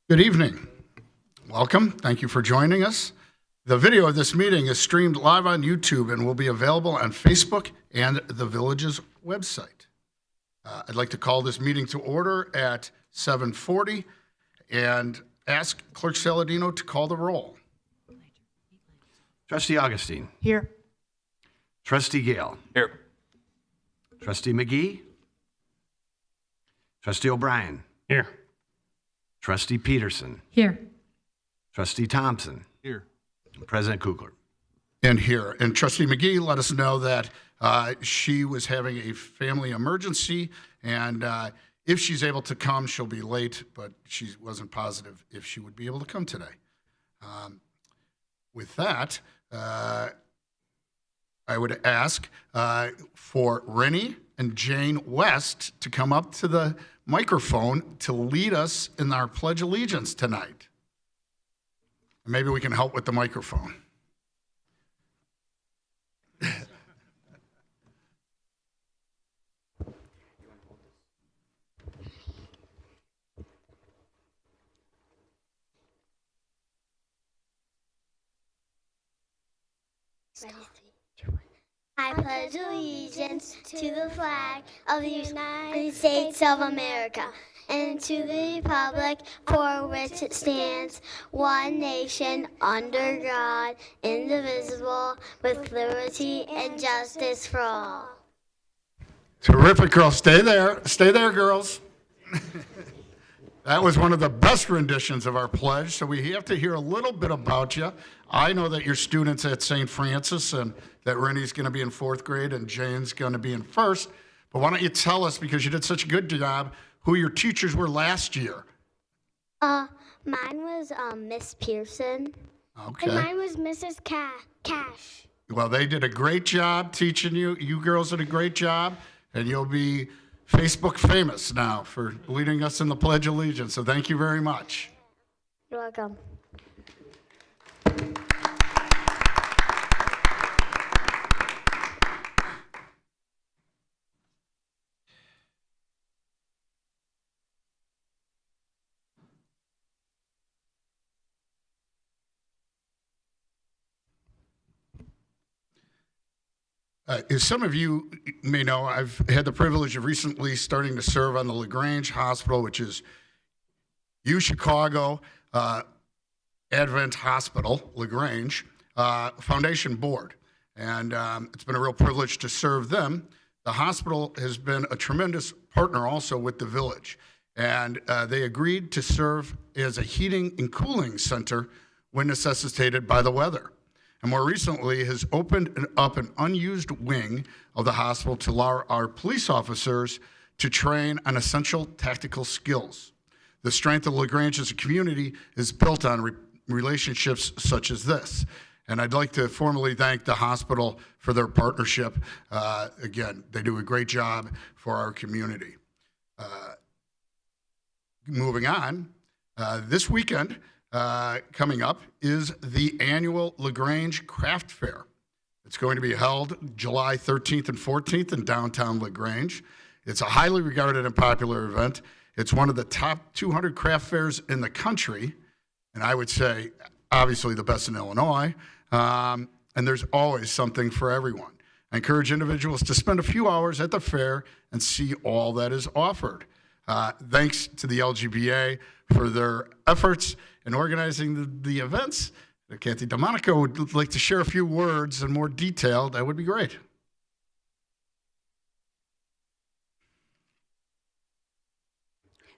Good evening. Welcome. Thank you for joining us. The video of this meeting is streamed live on YouTube and will be available on Facebook and the Village's website. I'd like to call this meeting to order at 7:40 and ask Clerk Saladino to call the roll. Trustee Augustine. Here. Trustee Gale. Here. Trustee McGee. Trustee O'Brien. Here. Trustee Peterson. Here. Trustee Thompson. Here. And President Kugler. And here. And Trustee McGee let us know that she was having a family emergency, and if she's able to come, she'll be late, but she wasn't positive if she would be able to come today. With that, I would ask for Rennie and Jane West to come up to the microphone to lead us in our Pledge of Allegiance tonight. And maybe we can help with the microphone. I pledge allegiance to the flag of the United States of America and to the republic for which it stands, one nation, under God, indivisible, with liberty and justice for all. Terrific, girls. Stay there. Stay there, girls. That was one of the best renditions of our pledge, so we have to hear a little bit about you. I know that you're students at St. Francis and that Rennie's going to be in 4th grade and Jane's going to be in 1st, but why don't you tell us, because you did such a good job, who your teachers were last year? Mine was Miss Pearson. Okay. And mine was Mrs. Cash. Well, they did a great job teaching you. You girls did a great job, and you'll be Facebook famous now for leading us in the Pledge of Allegiance, so thank you very much. You're welcome. As some of you may know, I've had the privilege of recently starting to serve on the Grange Hospital, which is UChicago Advent Hospital, Grange Foundation Board. And it's been a real privilege to serve them. The hospital has been a tremendous partner also with the village. And they agreed to serve as a heating and cooling center when necessitated by the weather. And more recently has opened up an unused wing of the hospital to allow our police officers to train on essential tactical skills. The strength of LaGrange as a community is built on relationships such as this. And I'd like to formally thank the hospital for their partnership. Again, they do a great job for our community. Moving on, this weekend, coming up is the annual LaGrange Craft Fair. It's going to be held July 13th and 14th in downtown LaGrange. It's a highly regarded and popular event. It's one of the top 200 craft fairs in the country, and I would say obviously the best in Illinois, and there's always something for everyone. I encourage individuals to spend a few hours at the fair and see all that is offered. Thanks to the LGBA for their efforts in organizing the events. Kathy DeMonico would like to share a few words in more detail. That would be great.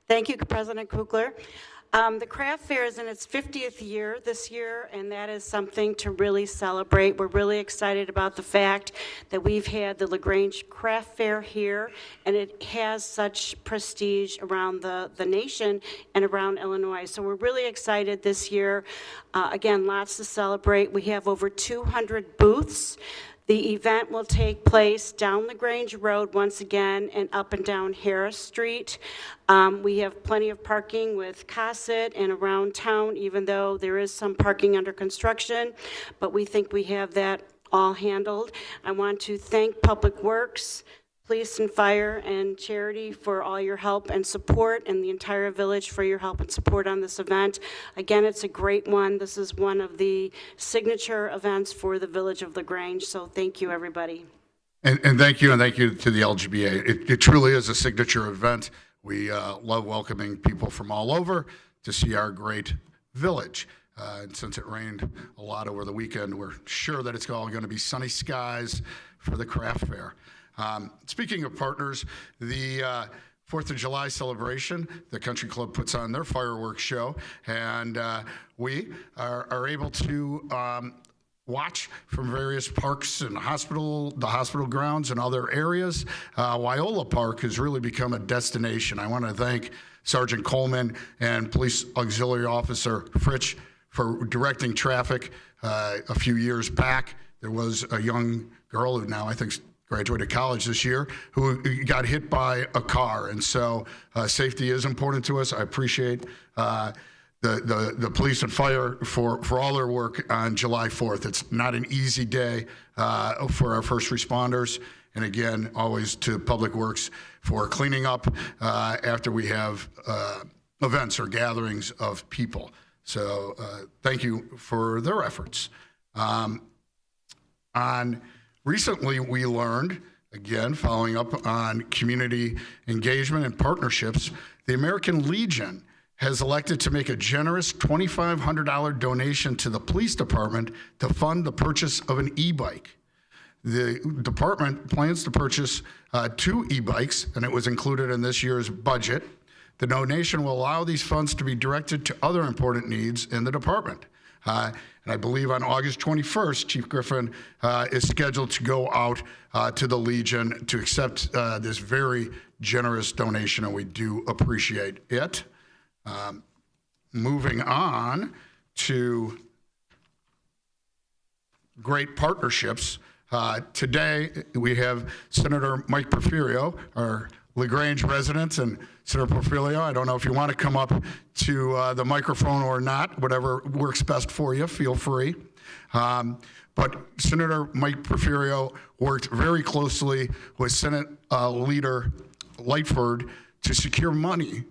Thank you, President Kugler. The craft fair is in its 50th year this year, and that is something to really celebrate. We're really excited about the fact that we've had the LaGrange Craft Fair here, and it has such prestige around the nation and around Illinois. So we're really excited this year. Again, lots to celebrate. We have over 200 booths. The event will take place down LaGrange Road once again and up and down Harris Street. We have plenty of parking with Cosset and around town, even though there is some parking under construction, but we think we have that all handled. I want to thank Public Works, police and fire and charity for all your help and support, and the entire village for your help and support on this event. Again, it's a great one. This is one of the signature events for the village of LaGrange, so thank you, everybody. And thank you to the LGBA. It truly is a signature event. We love welcoming people from all over to see our great village. And since it rained a lot over the weekend, we're sure that it's all going to be sunny skies for the craft fair. Speaking of partners, the 4th of July celebration, the Country Club puts on their fireworks show, and we are able to watch from various parks and the hospital grounds and other areas. Wyola Park has really become a destination. I want to thank Sergeant Coleman and Police Auxiliary Officer Fritsch for directing traffic. A few years back, there was a young girl who now I think graduated college this year who got hit by a car. And so safety is important to us. I appreciate the police and fire for all their work on July 4th. It's not an easy day for our first responders. And again, always to Public Works for cleaning up after we have events or gatherings of people. So thank you for their efforts. Recently, we learned, again, following up on community engagement and partnerships, the American Legion has elected to make a generous $2,500 donation to the police department to fund the purchase of an e-bike. The department plans to purchase 2 e-bikes, and it was included in this year's budget. The donation will allow these funds to be directed to other important needs in the department. And I believe on August 21st, Chief Griffin is scheduled to go out to the Legion to accept this very generous donation, and we do appreciate it. Moving on to great partnerships. Today, we have Senator Mike Porfirio, our LaGrange resident, and Senator Porfirio, I don't know if you want to come up to the microphone or not, whatever works best for you, feel free. But Senator Mike Porfirio worked very closely with Senate Leader Lightford to secure money,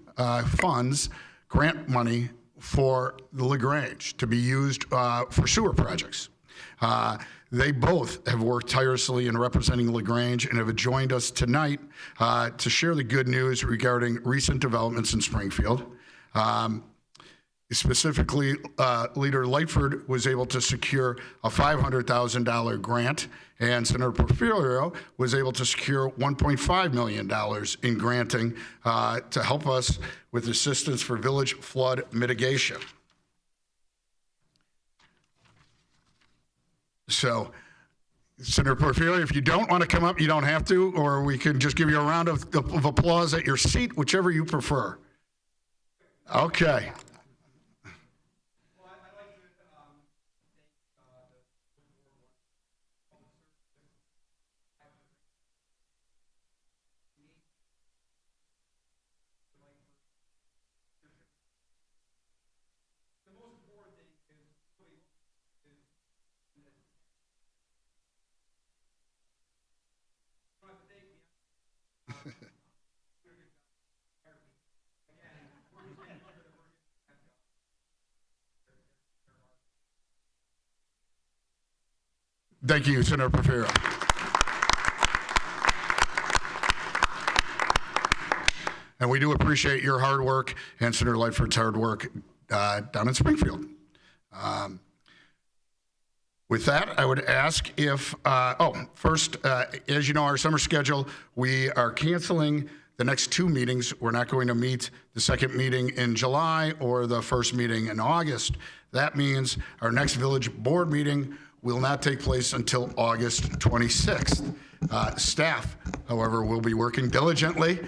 funds, grant money for the LaGrange to be used for sewer projects. They both have worked tirelessly in representing LaGrange and have joined us tonight to share the good news regarding recent developments in Springfield. Specifically, Leader Lightford was able to secure a $500,000 grant, and Senator Porfirio was able to secure $1.5 million in granting to help us with assistance for village flood mitigation. So, Senator Porfirio, if you don't want to come up, you don't have to, or we can just give you a round of applause at your seat, whichever you prefer. Okay. Thank you, Senator Porfirio. And we do appreciate your hard work and Senator Lightford's hard work down in Springfield. With that, I would ask if, first, as you know, our summer schedule, we are canceling the next 2 meetings. We're not going to meet the second meeting in July or the first meeting in August. That means our next village board meeting will not take place until August 26th. Staff, however, will be working diligently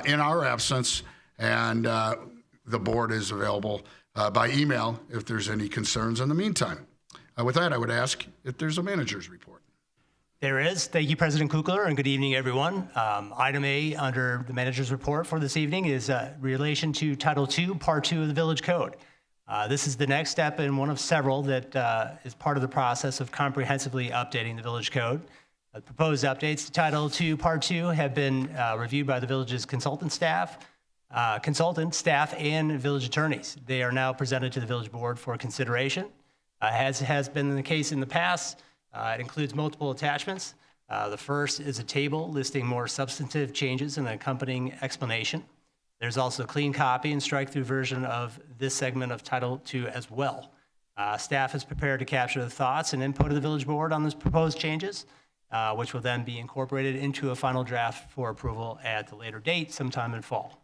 in our absence, and the board is available by email if there's any concerns in the meantime. With that, I would ask if there's a manager's report. There is. Thank you, President Kukler, and good evening, everyone. Item A under the manager's report for this evening is relation to Title II, Part 2 of the Village Code. This is the next step in one of several that is part of the process of comprehensively updating the Village Code. The proposed updates to Title II, Part 2 have been reviewed by the village's consultant, staff, and village attorneys. They are now presented to the village board for consideration. As has been the case in the past, it includes multiple attachments. The first is a table listing more substantive changes and an accompanying explanation. There's also a clean copy and strike-through version of this segment of Title II as well. Staff is prepared to capture the thoughts and input of the village board on these proposed changes, which will then be incorporated into a final draft for approval at a later date, sometime in fall.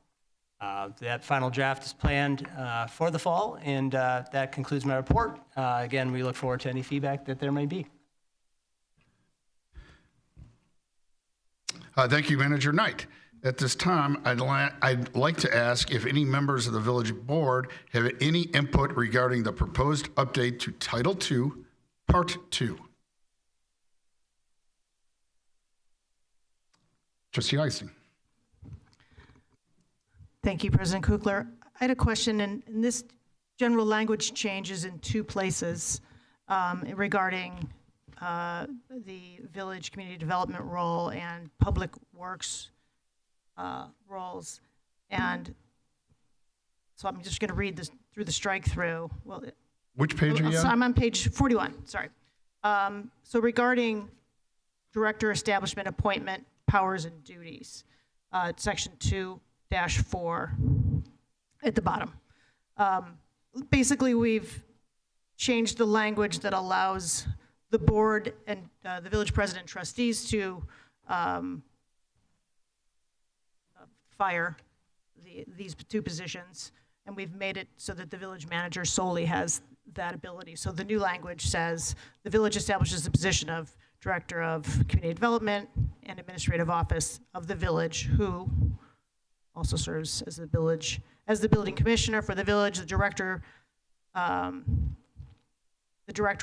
That final draft is planned for the fall, and that concludes my report. Again, we look forward to any feedback that there may be. Thank you, Manager Knight. At this time, I'd like to ask if any members of the village board have any input regarding the proposed update to Title II, Part 2. Trustee Eising. Thank you, President Kugler. I had a question, and this general language change is in two places regarding the village community development role and public works roles. And so I'm just going to read this through the strike through. Well, Which page are you on? I'm on page 41, sorry. So regarding director establishment, appointment, powers and duties, section 2-4 at the bottom. Basically, we've changed the language that allows the board and the village president and trustees to fire these two positions, and we've made it so that the village manager solely has that ability. So the new language says the village establishes the position of director of community development and administrative office of the village, who also serves as the building commissioner for the village. The director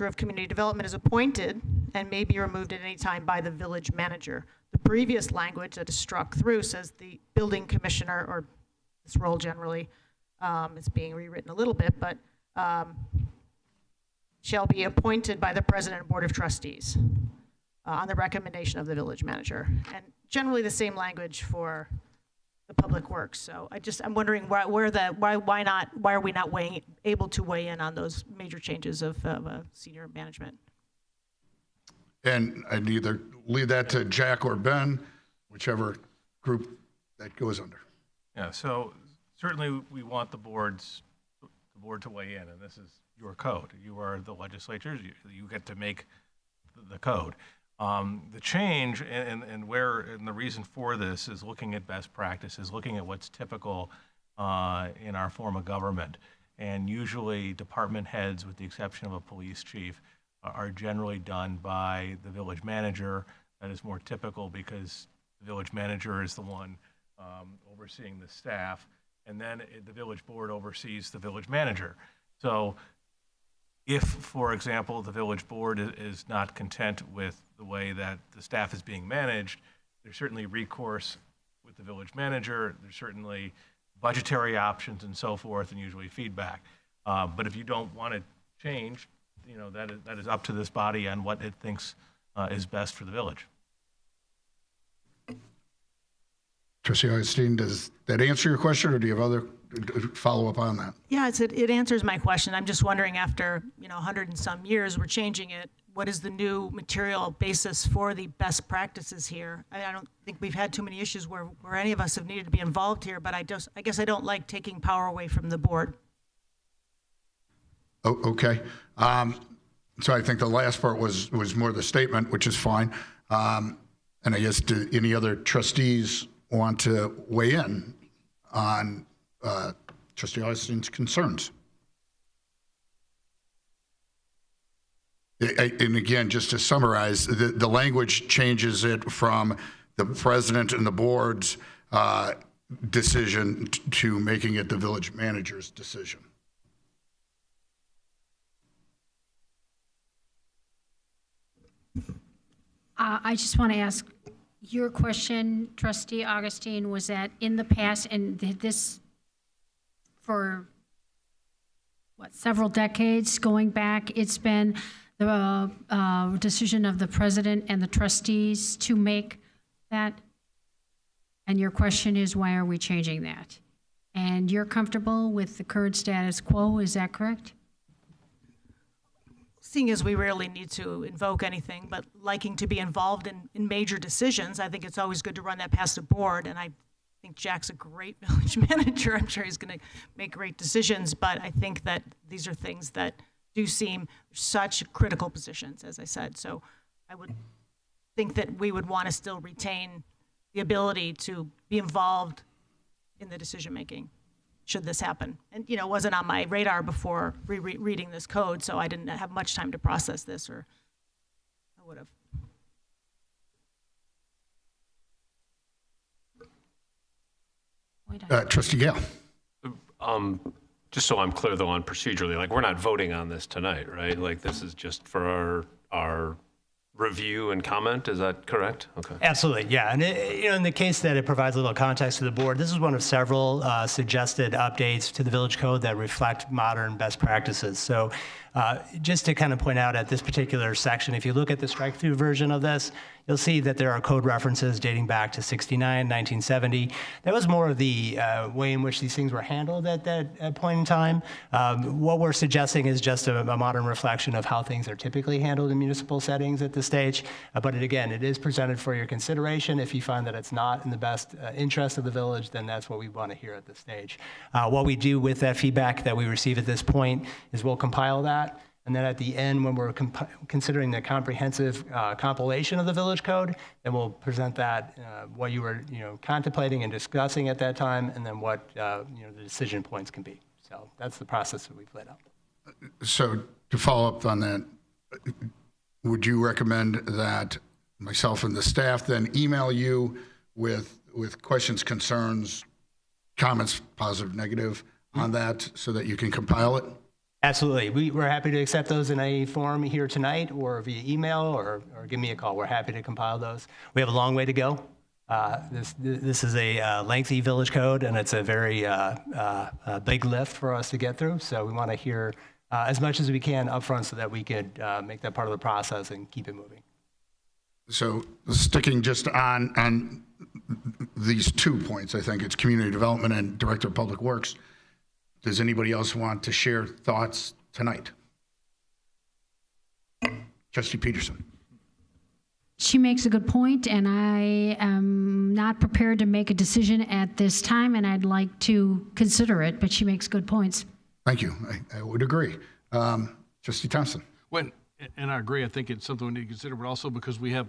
of community development is appointed and may be removed at any time by the village manager. The previous language that is struck through says the building commissioner, or this role generally, it's being rewritten a little bit, but shall be appointed by the president and board of trustees on the recommendation of the village manager. And generally the same language for the public works. So I'm wondering why are we not able to weigh in on those major changes of senior management? And I'd either leave that to Jack or Ben, whichever group that goes under. Yeah, so certainly we want the board to weigh in, and this is your code. You are the legislators. You get to make the code. The change and the reason for this is looking at best practices, looking at what's typical in our form of government. And usually department heads, with the exception of a police chief, are generally done by the village manager. That is more typical because the village manager is the one overseeing the staff, and then the village board oversees the village manager. So if, for example, the village board is not content with the way that the staff is being managed, there's certainly recourse with the village manager. There's certainly budgetary options and so forth, and usually feedback. But if you don't want to change, that is up to this body on what it thinks is best for the village. Trustee Augustine, does that answer your question, or do you have other follow-up on that? Yeah, it answers my question. I'm just wondering, after 100 and some years, we're changing it. What is the new material basis for the best practices here? I don't think we've had too many issues where any of us have needed to be involved here, but I guess I don't like taking power away from the board. Oh, okay. So I think the last part was more the statement, which is fine. And I guess, do any other trustees want to weigh in on Trustee Augustine's concerns? And again, just to summarize, the language changes it from the president and the board's decision to making it the village manager's decision. I just want to ask, your question, Trustee Augustine, was that in the past, and this for several decades going back, it's been the decision of the president and the trustees to make that? And your question is, why are we changing that? And you're comfortable with the current status quo, is that correct? Seeing as we rarely need to invoke anything, but liking to be involved in major decisions, I think it's always good to run that past the board. And I think Jack's a great village manager. I'm sure he's going to make great decisions, but I think that these are things that do seem such critical positions, as I said. So I would think that we would want to still retain the ability to be involved in the decision-making, should this happen. And, it wasn't on my radar before reading this code, so I didn't have much time to process this, or I would have. Trustee Gale. Just so I'm clear, though, on procedurally, like, we're not voting on this tonight, right? Like, this is just for our review and comment. Is that correct? Okay. Absolutely, yeah. And in the case that it provides a little context to the board, this is one of several suggested updates to the village code that reflect modern best practices. So just to kind of point out at this particular section, if you look at the strike-through version of this, you'll see that there are code references dating back to 69, 1970. That was more of the way in which these things were handled at that point in time. What we're suggesting is just a modern reflection of how things are typically handled in municipal settings at this stage. But again, it is presented for your consideration. If you find that it's not in the best interest of the village, then that's what we want to hear at this stage. What we do with that feedback that we receive at this point is we'll compile that. And then at the end, when we're considering the comprehensive compilation of the village code, then we'll present that, what you were contemplating and discussing at that time, and then what the decision points can be. So that's the process that we've laid out. So to follow up on that, would you recommend that myself and the staff then email you with questions, concerns, comments, positive, negative, on that so that you can compile it? Absolutely. We're happy to accept those in a form here tonight or via email or give me a call. We're happy to compile those. We have a long way to go. This is a lengthy village code, and it's a very big lift for us to get through. So we want to hear as much as we can upfront so that we could make that part of the process and keep it moving. So sticking just on these 2 points, I think it's community development and director of public works. Does anybody else want to share thoughts tonight? Trustee Peterson. She makes a good point, and I am not prepared to make a decision at this time, and I'd like to consider it, but she makes good points. Thank you. I would agree. Trustee Thompson. And I agree. I think it's something we need to consider, but also because we have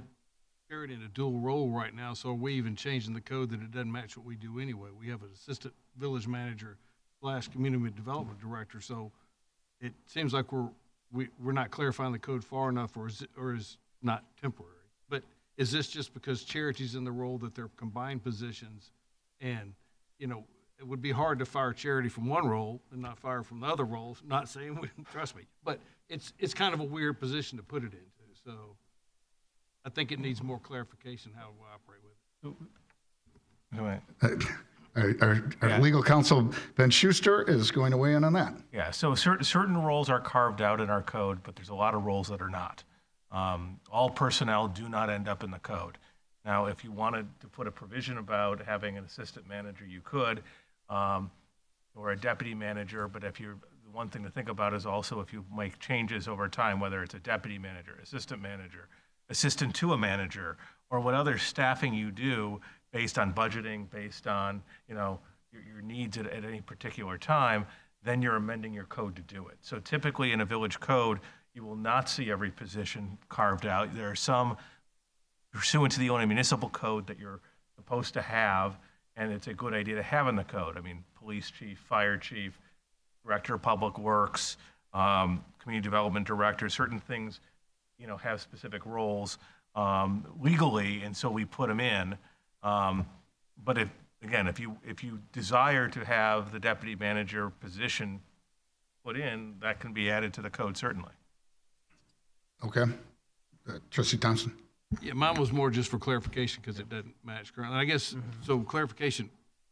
Charity in a dual role right now, so are we even changing the code that it doesn't match what we do anyway? We have an assistant village manager / community development director, so it seems like we're not clarifying the code far enough, or is not temporary. But is this just because Charity's in the role that they're combined positions, and it would be hard to fire Charity from one role and not fire from the other role? Not saying trust me, but it's kind of a weird position to put it into. So I think it needs more clarification how we operate with it. Our legal counsel, Ben Schuster, is going to weigh in on that. Yeah, so certain roles are carved out in our code, but there's a lot of roles that are not. All personnel do not end up in the code. Now, if you wanted to put a provision about having an assistant manager, you could, or a deputy manager, but the one thing to think about is also if you make changes over time, whether it's a deputy manager, assistant to a manager, or what other staffing you do based on budgeting, based on your needs at any particular time, then you're amending your code to do it. So typically in a village code, you will not see every position carved out. There are some pursuant to the only municipal code that you're supposed to have, and it's a good idea to have in the code. I mean, police chief, fire chief, director of public works, community development director, certain things, have specific roles legally, and so we put them in. But if you desire to have the deputy manager position put in, that can be added to the code, certainly. Okay. Trustee Thompson. Yeah, mine was more just for clarification because it doesn't match currently. I guess, so clarification,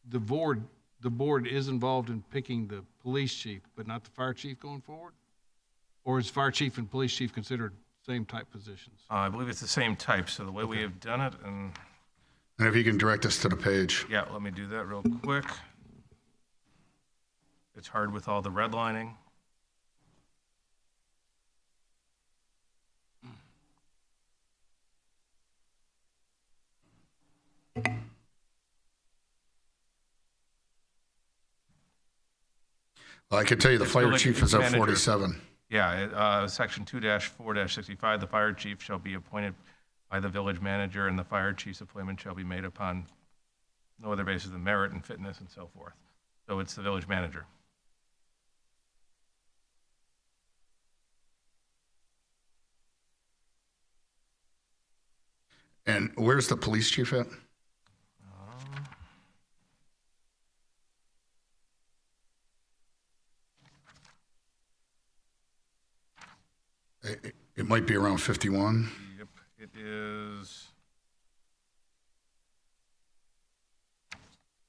the board is involved in picking the police chief, but not the fire chief going forward? Or is fire chief and police chief considered same type positions? I believe it's the same type, so the way we have done it, and And if you can direct us to the page. yeah, let me do that real quick. It's hard with all the redlining. Well, I can tell you the It's fire village chief is at manager. 47. Yeah, section 2-4-65, the fire chief shall be appointed by the village manager, and the fire chief's appointment shall be made upon no other basis than merit and fitness and so forth. So it's the village manager. And where's the police chief at? It might be around 51. Yep, it is.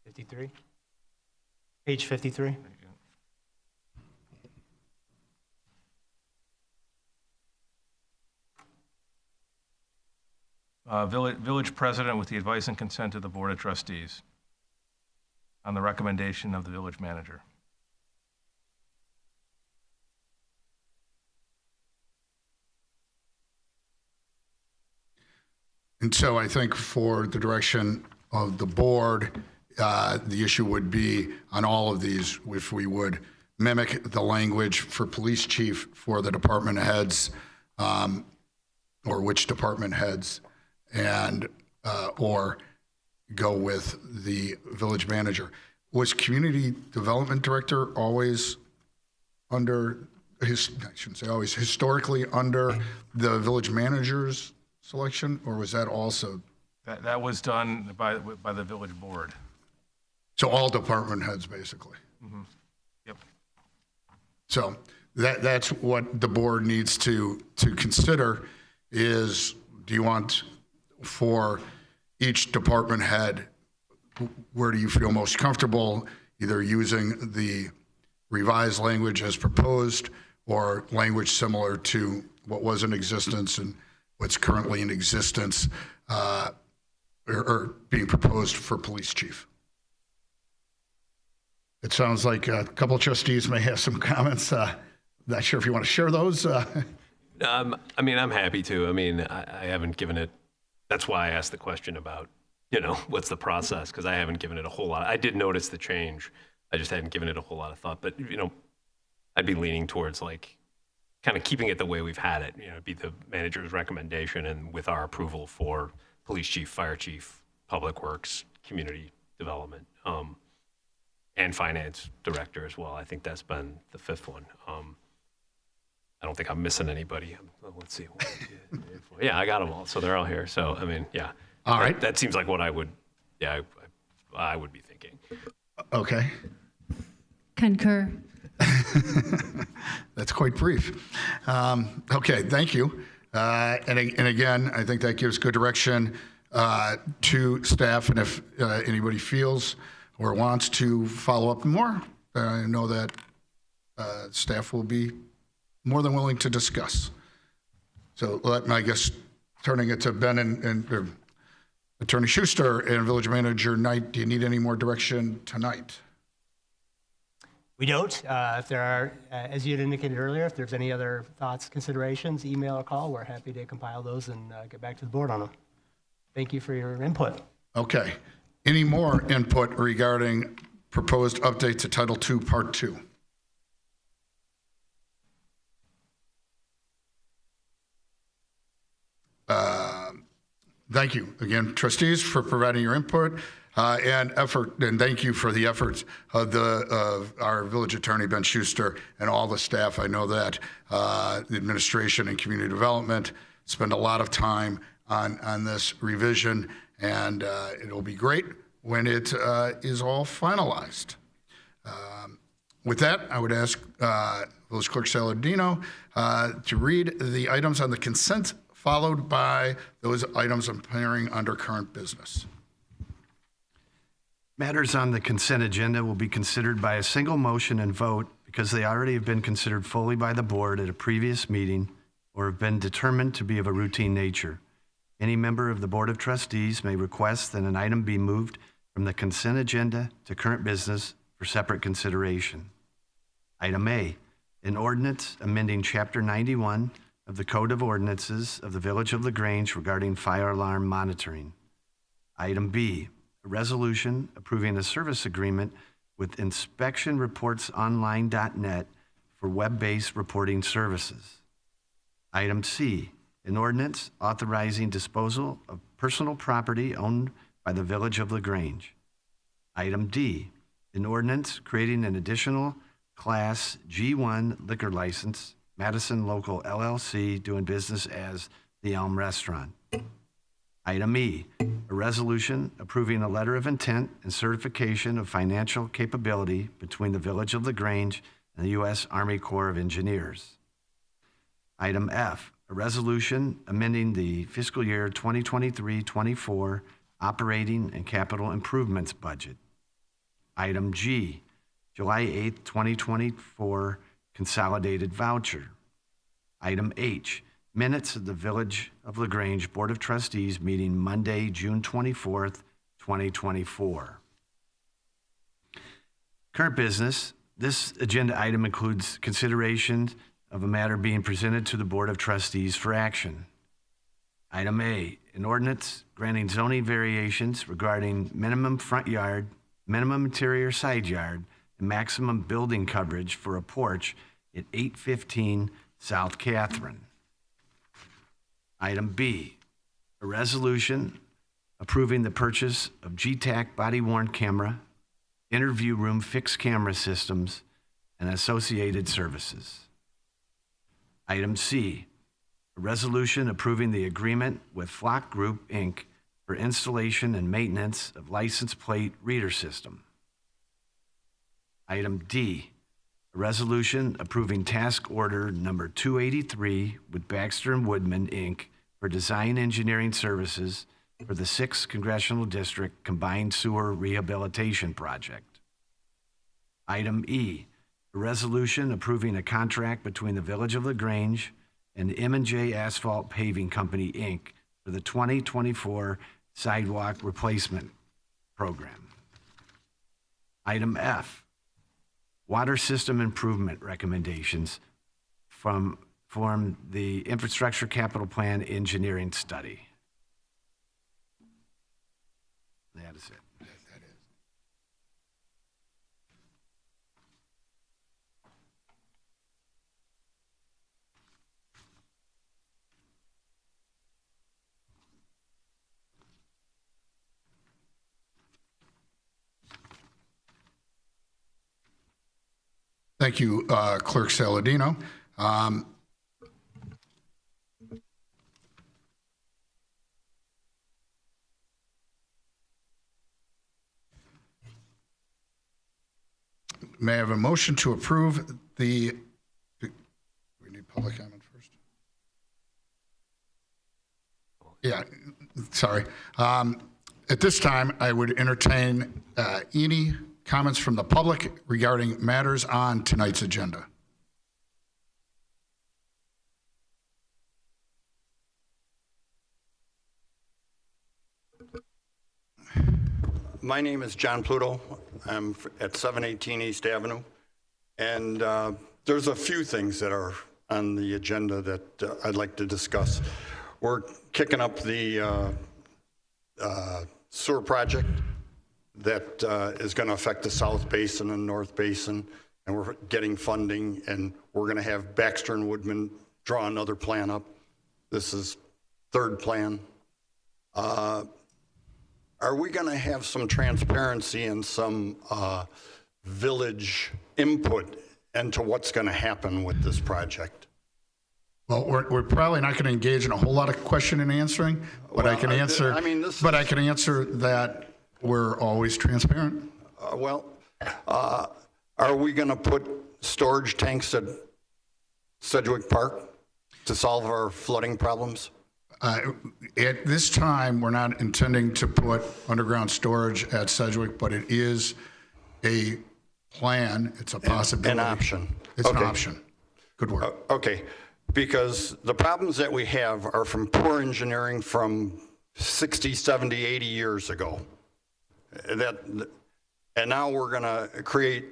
53? Page 53? Village president with the advice and consent of the board of trustees on the recommendation of the village manager. And so I think for the direction of the board, the issue would be on all of these, if we would mimic the language for police chief for the department heads, or which department heads, and or go with the village manager. Was community development director always under I shouldn't say always, historically under the village manager's selection, or was that also? That was done by the village board. So all department heads, basically. Mm-hmm. Yep. So that's what the board needs to consider is, do you want for each department head, where do you feel most comfortable, either using the revised language as proposed or language similar to what was in existence and what's currently in existence or being proposed for police chief? It sounds like a couple of trustees may have some comments. Not sure if you want to share those. I mean, I'm happy to. I mean, I haven't given it, that's why I asked the question about, what's the process? Because I haven't given it a whole lot. I did notice the change. I just hadn't given it a whole lot of thought. But, I'd be leaning towards like kind of keeping it the way we've had it, be the manager's recommendation and with our approval for police chief, fire chief, public works, community development, and finance director as well. I think that's been the fifth one. I don't think I'm missing anybody. Let's see. 1, 2, 3, 4. Yeah, I got them all. So they're all here. So, I mean, yeah. All right. That seems like what I would be thinking. Okay. Concur. That's quite brief. Okay, thank you. And again, I think that gives good direction to staff. And if anybody feels or wants to follow up more, I know that staff will be more than willing to discuss. So I guess turning it to Ben and Attorney Schuster and Village Manager Knight, do you need any more direction tonight? We don't. If there are, as you had indicated earlier, if there's any other thoughts, considerations, email or call, we're happy to compile those and get back to the board on them. Thank you for your input. Okay. Any more input regarding proposed update to Title II, Part 2? Thank you again, trustees, for providing your input and effort, and thank you for the efforts of our village attorney, Ben Schuster, and all the staff. I know that the administration and community development spend a lot of time on this revision, and it'll be great when it is all finalized. With that, I would ask Village Clerk Saladino to read the items on the consent, followed by those items appearing under current business. Matters on the consent agenda will be considered by a single motion and vote because they already have been considered fully by the board at a previous meeting or have been determined to be of a routine nature. Any member of the Board of Trustees may request that an item be moved from the consent agenda to current business for separate consideration. Item A, an ordinance amending Chapter 91 of the Code of Ordinances of the Village of LaGrange regarding fire alarm monitoring. Item B, a resolution approving a service agreement with inspectionreportsonline.net for web-based reporting services. Item C, an ordinance authorizing disposal of personal property owned by the Village of LaGrange. Item D, an ordinance creating an additional Class G1 liquor license, Madison Local LLC, doing business as the Elm Restaurant. Item E, a resolution approving a letter of intent and certification of financial capability between the Village of LaGrange and the U.S. Army Corps of Engineers. Item F, a resolution amending the fiscal year 2023-24 operating and capital improvements budget. Item G, July 8, 2024 consolidated voucher. Item H, minutes of the Village of LaGrange Board of Trustees meeting Monday, June 24th, 2024. Current business. This agenda item includes consideration of a matter being presented to the Board of Trustees for action. Item A, an ordinance granting zoning variations regarding minimum front yard, minimum interior side yard, and maximum building coverage for a porch at 815 South Catherine. Item B, a resolution approving the purchase of GTAC body-worn camera, interview room fixed camera systems, and associated services. Item C, a resolution approving the agreement with Flock Group, Inc. for installation and maintenance of license plate reader system. Item D, a resolution approving task order number 283 with Baxter and Woodman, Inc. for design engineering services for the 6th Congressional District Combined Sewer Rehabilitation Project. Item E, a resolution approving a contract between the Village of LaGrange and M&J Asphalt Paving Company, Inc. for the 2024 sidewalk replacement program. Item F, water system improvement recommendations from the Infrastructure Capital Plan Engineering Study. That is it. Thank you, Clerk Saladino. May I have a motion to approve the, we need public comment first? Yeah, sorry. At this time, I would entertain any comments from the public regarding matters on tonight's agenda. My name is John Pluto. I'm at 718 East Avenue. And there's a few things that are on the agenda that I'd like to discuss. We're kicking up the sewer project that is going to affect the South Basin and North Basin, and we're getting funding, and we're going to have Baxter and Woodman draw another plan up. This is third plan. Are we going to have some transparency and some village input into what's going to happen with this project? Well, we're probably not going to engage in a whole lot of question and answering, but I can answer. I can answer that we're always transparent. Are we going to put storage tanks at Sedgwick Park to solve our flooding problems? At this time, we're not intending to put underground storage at Sedgwick, but it is a plan. It's a possibility. An option. It's an Okay. option. Good work. Okay, because the problems that we have are from poor engineering from 60, 70, 80 years ago. And now we're going to create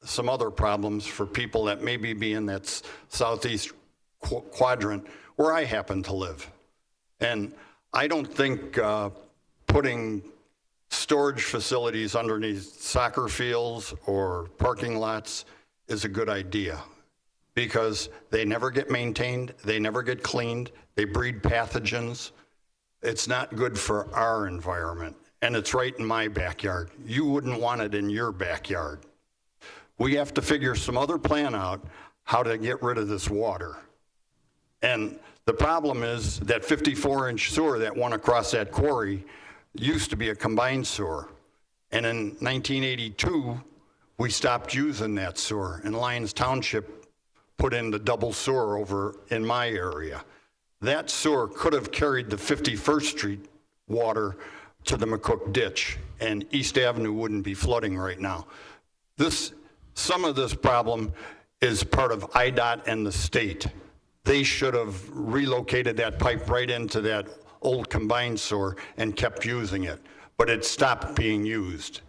some other problems for people that maybe be in that southeast quadrant where I happen to live. And I don't think putting storage facilities underneath soccer fields or parking lots is a good idea, because they never get maintained, they never get cleaned, they breed pathogens. It's not good for our environment, and it's right in my backyard. You wouldn't want it in your backyard. We have to figure some other plan out how to get rid of this water. And the problem is that 54-inch sewer that went across that quarry used to be a combined sewer. And in 1982, we stopped using that sewer, and Lyons Township put in the double sewer over in my area. That sewer could have carried the 51st Street water to the McCook Ditch, and East Avenue wouldn't be flooding right now. Some of this problem is part of IDOT and the state. They should have relocated that pipe right into that old combined sewer and kept using it, but it stopped being used.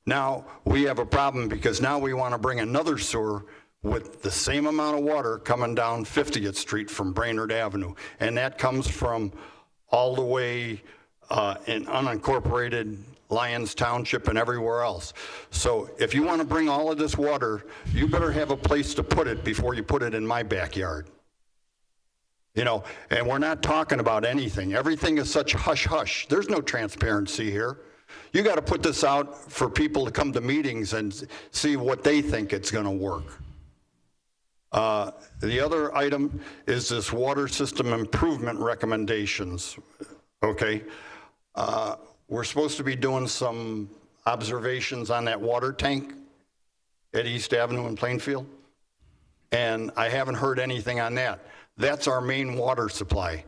Now we have a problem because now we want to bring another sewer with the same amount of water coming down 50th Street from Brainerd Avenue, and that comes from all the way in unincorporated Lyons Township and everywhere else. So if you want to bring all of this water, you better have a place to put it before you put it in my backyard. You know, and we're not talking about anything. Everything is such hush-hush. There's no transparency here. You got to put this out for people to come to meetings and see what they think it's going to work. The other item is this water system improvement recommendations, okay? We're supposed to be doing some observations on that water tank at East Avenue in Plainfield, and I haven't heard anything on that. That's our main water supply.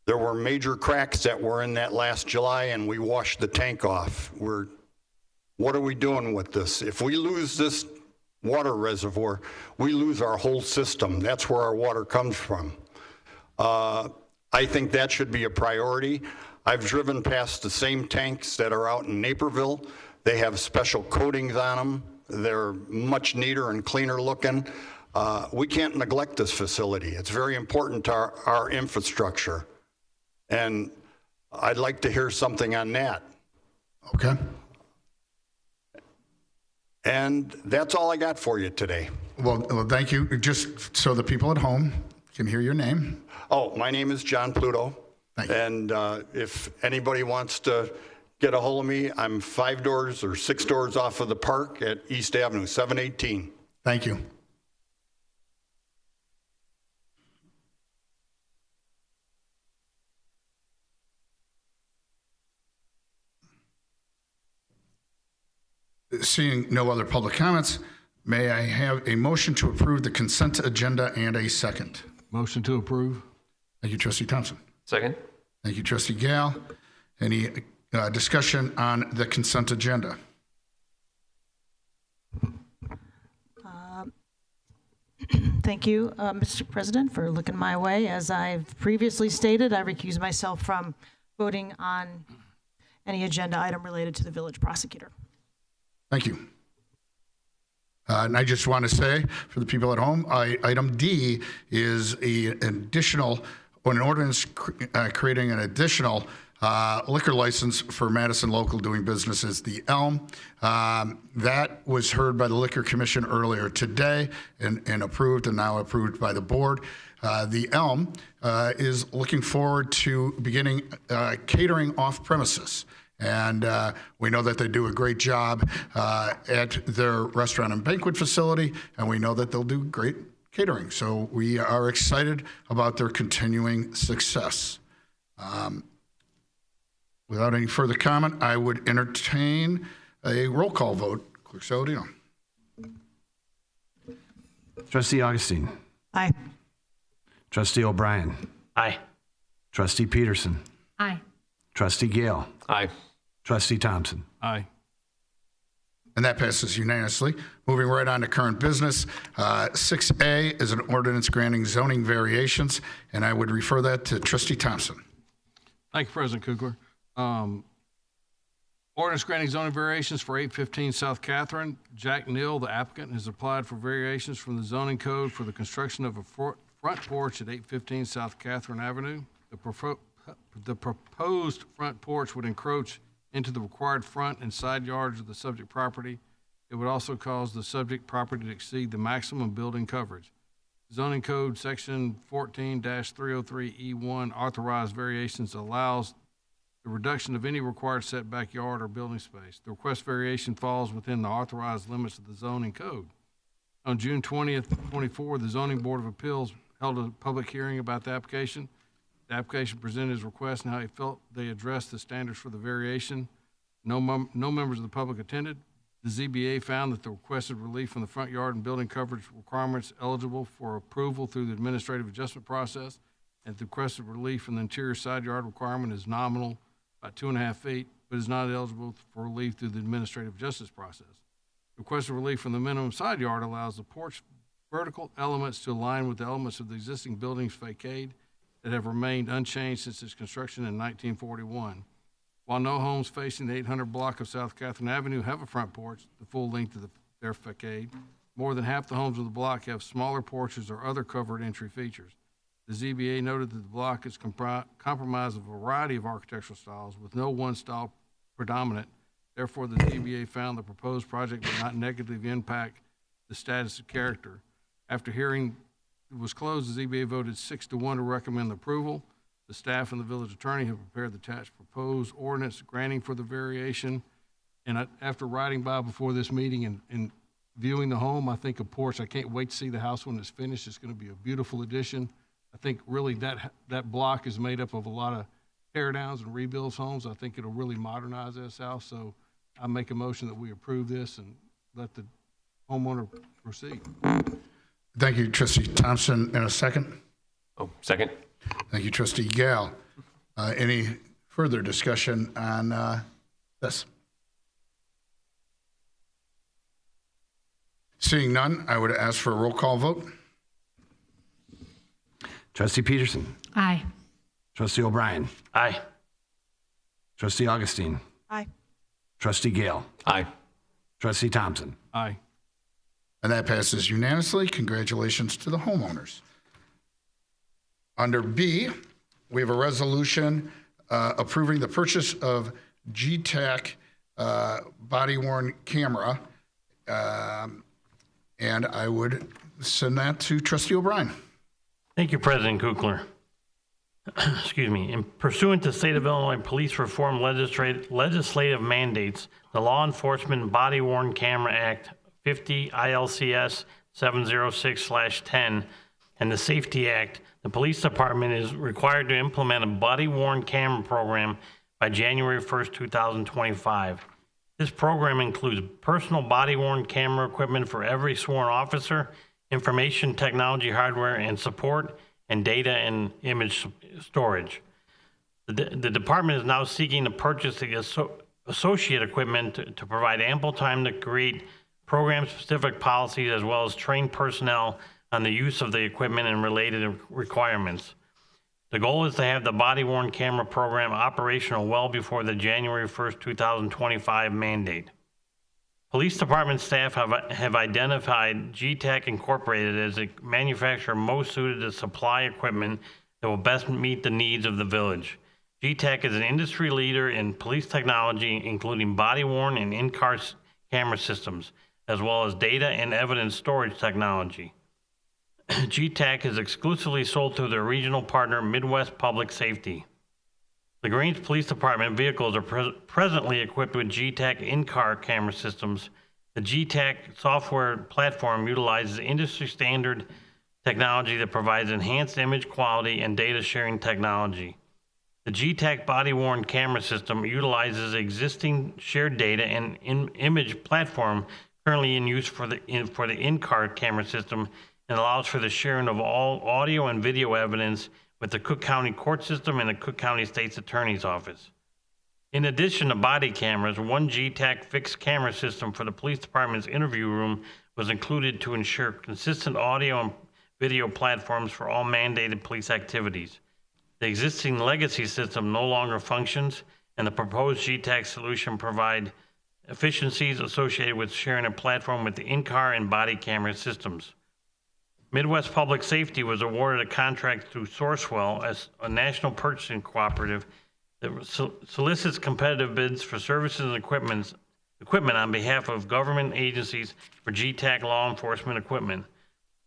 There were major cracks that were in that last July, and we washed the tank off. What are we doing with this? If we lose this water reservoir, we lose our whole system. That's where our water comes from. I think that should be a priority. I've driven past the same tanks that are out in Naperville. They have special coatings on them. They're much neater and cleaner looking. We can't neglect this facility. It's very important to our infrastructure. And I'd like to hear something on that. Okay. And that's all I got for you today. Well, thank you. Just so the people at home can hear your name. Oh, my name is John Pluto. Thank you. And if anybody wants to get a hold of me, I'm 5 doors or 6 doors off of the park at East Avenue, 718. Thank you. Seeing no other public comments, may I have a motion to approve the consent agenda and a second? Motion to approve. Thank you, Trustee Thompson. Second? Thank you, Trustee Gale. Any discussion on the consent agenda? Thank you, Mr. President, for looking my way. As I've previously stated, I recuse myself from voting on any agenda item related to the village prosecutor. Thank you. And I just want to say for the people at home, item D is an ordinance creating an additional liquor license for Madison Local doing business as the Elm. That was heard by the Liquor Commission earlier today and approved, and now approved by the board. The Elm is looking forward to beginning catering off premises. And we know that they do a great job at their restaurant and banquet facility, and we know that they'll do great catering. So we are excited about their continuing success. Without any further comment, I would entertain a roll call vote. Clerk Saladino. Trustee Augustine. Aye. Trustee O'Brien. Aye. Trustee Peterson. Aye. Trustee Gale. Aye. Trustee Thompson. Aye. And that passes unanimously. Moving right on to current business. 6A is an ordinance granting zoning variations, and I would refer that to Trustee Thompson. Thank you, President Kugler. Ordinance granting zoning variations for 815 South Catherine. Jack Neal, the applicant, has applied for variations from the zoning code for the construction of a front porch at 815 South Catherine Avenue. The proposed front porch would encroach into the required front and side yards of the subject property. It would also cause the subject property to exceed the maximum building coverage. Zoning Code Section 14-303E1 authorized variations allows the reduction of any required setback yard or building space. The request variation falls within the authorized limits of the zoning code. On June 20th, 24, the Zoning Board of Appeals held a public hearing about the application. The application presented his request and how he felt they addressed the standards for the variation. No members of the public attended. The ZBA found that the requested relief from the front yard and building coverage requirements eligible for approval through the administrative adjustment process, and the requested relief from the interior side yard requirement is nominal, about 2.5 feet, but is not eligible for relief through the administrative justice process. Requested relief from the minimum side yard allows the porch vertical elements to align with the elements of the existing building's facade that have remained unchanged since its construction in 1941. While no homes facing the 800 block of South Catherine Avenue have a front porch the full length of their facade, more than half the homes of the block have smaller porches or other covered entry features. The ZBA noted that the block is comprised of a variety of architectural styles with no one style predominant. Therefore, the ZBA found the proposed project would not negatively impact the status of character. After hearing was closed, the ZBA voted 6-1 to recommend the approval. The staff and the village attorney have prepared the attached proposed ordinance granting for the variation. And after riding by before this meeting and viewing the home, I think a porch, I can't wait to see the house when it's finished. It's going to be a beautiful addition. I think really that block is made up of a lot of tear downs and rebuilds homes. I think it'll really modernize this house. So I make a motion that we approve this and let the homeowner proceed. Thank you, Trustee Thompson. And a second? Oh, second. Thank you, Trustee Gale. Any further discussion on this? Seeing none, I would ask for a roll call vote. Trustee Peterson. Aye. Trustee O'Brien. Aye. Trustee Augustine. Aye. Trustee Gale. Aye. Trustee Thompson. Aye. And that passes unanimously. Congratulations to the homeowners. Under B, we have a resolution approving the purchase of GTAC body-worn camera. And I would send that to Trustee O'Brien. Thank you, President Kukler. Excuse me. In pursuant to State of Illinois Police Reform legislative mandates, the Law Enforcement Body-Worn Camera Act 50 ILCS 706/10 and the Safety Act, the Police Department is required to implement a body-worn camera program by January 1st, 2025. This program includes personal body-worn camera equipment for every sworn officer, information technology hardware and support, and data and image storage. The department is now seeking to purchase the associate equipment to provide ample time to create program-specific policies as well as train personnel on the use of the equipment and related requirements. The goal is to have the body-worn camera program operational well before the January 1st, 2025 mandate. Police department staff have identified GTAC Incorporated as a manufacturer most suited to supply equipment that will best meet the needs of the village. GTAC is an industry leader in police technology, including body-worn and in-car camera systems, as well as data and evidence storage technology. GTAC is exclusively sold through their regional partner, Midwest Public Safety. The Grange Police Department vehicles are presently equipped with GTAC in-car camera systems. The GTAC software platform utilizes industry-standard technology that provides enhanced image quality and data sharing technology. The GTAC body-worn camera system utilizes existing shared data and image platform currently in use for the in-car camera system and allows for the sharing of all audio and video evidence with the Cook County Court System and the Cook County State's Attorney's Office. In addition to body cameras, one GTAC fixed camera system for the police department's interview room was included to ensure consistent audio and video platforms for all mandated police activities. The existing legacy system no longer functions, and the proposed GTAC solution provide efficiencies associated with sharing a platform with the in-car and body camera systems. Midwest Public Safety was awarded a contract through Sourcewell as a national purchasing cooperative that solicits competitive bids for services and equipment on behalf of government agencies for GTAC law enforcement equipment.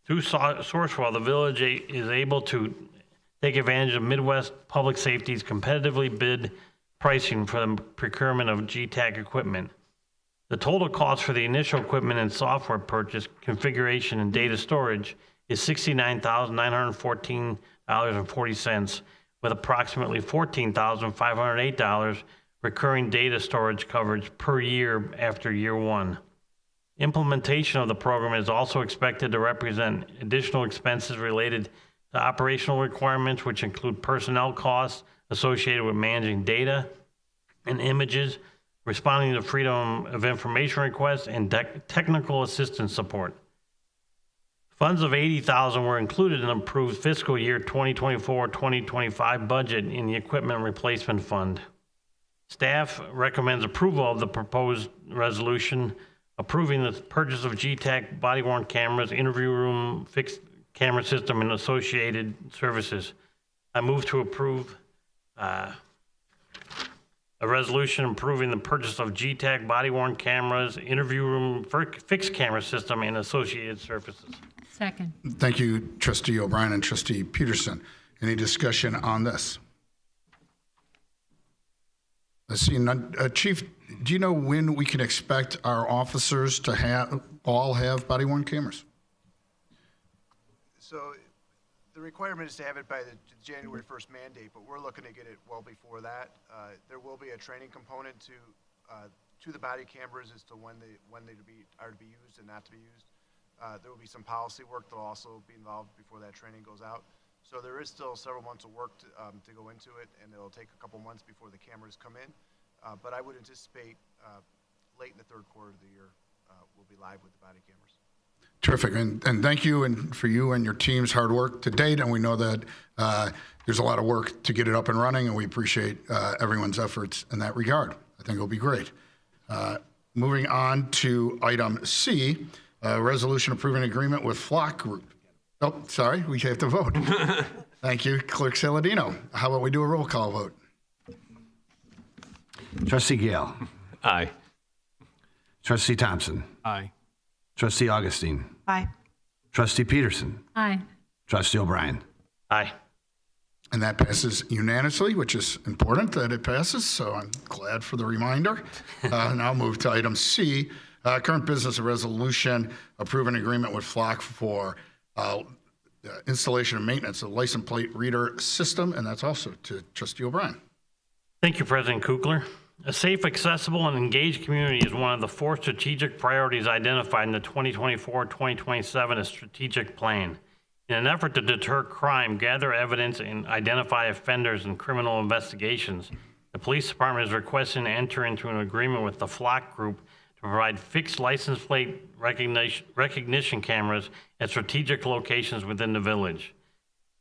Through Sourcewell, the village is able to take advantage of Midwest Public Safety's competitively bid pricing for the procurement of GTAC equipment. The total cost for the initial equipment and software purchase, configuration, and data storage is $69,914.40, with approximately $14,508 recurring data storage coverage per year after year one. Implementation of the program is also expected to represent additional expenses related to operational requirements, which include personnel costs associated with managing data and images, responding to freedom of information requests, and technical assistance support. Funds of $80,000 were included in approved fiscal year 2024-2025 budget in the Equipment Replacement Fund. Staff recommends approval of the proposed resolution approving the purchase of GTAC body-worn cameras, interview room, fixed camera system, and associated services. I move to approve a resolution approving the purchase of GTAC body-worn cameras, interview room, fixed camera system, and associated services. Second. Thank you, Trustee O'Brien and Trustee Peterson. Any discussion on this? I see none. Chief, do you know when we can expect our officers to all have body-worn cameras? So the requirement is to have it by the January 1st mandate, but we're looking to get it well before that. There will be a training component to the body cameras as to when they are to be used and not to be used. There will be some policy work that will also be involved before that training goes out. So there is still several months of work to go into it, and it'll take a couple months before the cameras come in. But I would anticipate late in the third quarter of the year, we'll be live with the body cameras. Terrific, and thank you and for you and your team's hard work to date, and we know that there's a lot of work to get it up and running, and we appreciate everyone's efforts in that regard. I think it'll be great. Moving on to item C, resolution approving agreement with Flock Group. Oh, sorry, we have to vote. Thank you, Clerk Saladino. How about we do a roll call vote? Trustee Gale. Aye. Trustee Thompson. Aye. Trustee Augustine. Aye. Trustee Peterson. Aye. Trustee O'Brien. Aye. And that passes unanimously, which is important that it passes, so I'm glad for the reminder. Now I'll move to item C, current business resolution, approving agreement with Flock for installation and maintenance of license plate reader system, and that's also to Trustee O'Brien. Thank you, President Kukler. A safe, accessible, and engaged community is one of the 4 strategic priorities identified in the 2024-2027 strategic plan. In an effort to deter crime, gather evidence, and identify offenders in criminal investigations, the police department is requesting to enter into an agreement with the Flock Group to provide fixed license plate recognition cameras at strategic locations within the village.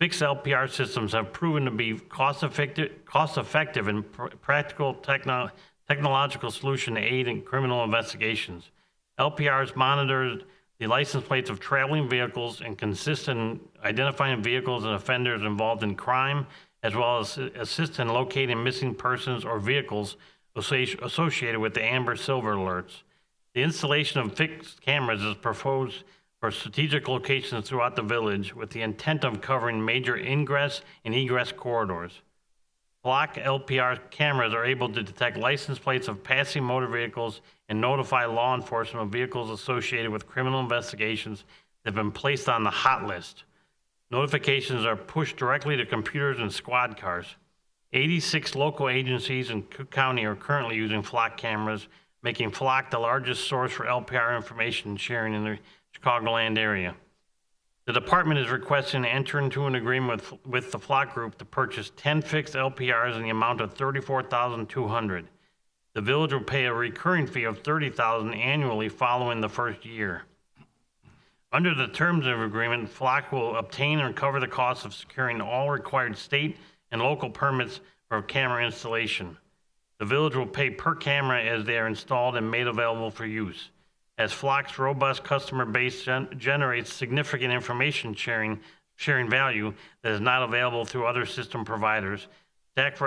Fixed LPR systems have proven to be cost-effective and practical technological solution to aid in criminal investigations. LPRs monitor the license plates of traveling vehicles and consist in identifying vehicles and offenders involved in crime, as well as assist in locating missing persons or vehicles associated with the amber silver alerts. The installation of fixed cameras is proposed for strategic locations throughout the village with the intent of covering major ingress and egress corridors. Flock LPR cameras are able to detect license plates of passing motor vehicles and notify law enforcement of vehicles associated with criminal investigations that have been placed on the hot list. Notifications are pushed directly to computers and squad cars. 86 local agencies in Cook County are currently using Flock cameras, making Flock the largest source for LPR information sharing in the Chicagoland area. The department is requesting to enter into an agreement with the Flock Group to purchase 10 fixed LPRs in the amount of $34,200. The village will pay a recurring fee of $30,000 annually following the first year. Under the terms of agreement, Flock will obtain and cover the costs of securing all required state and local permits for camera installation. The village will pay per camera as they are installed and made available for use. As Flock's robust customer base generates significant information sharing value that is not available through other system providers,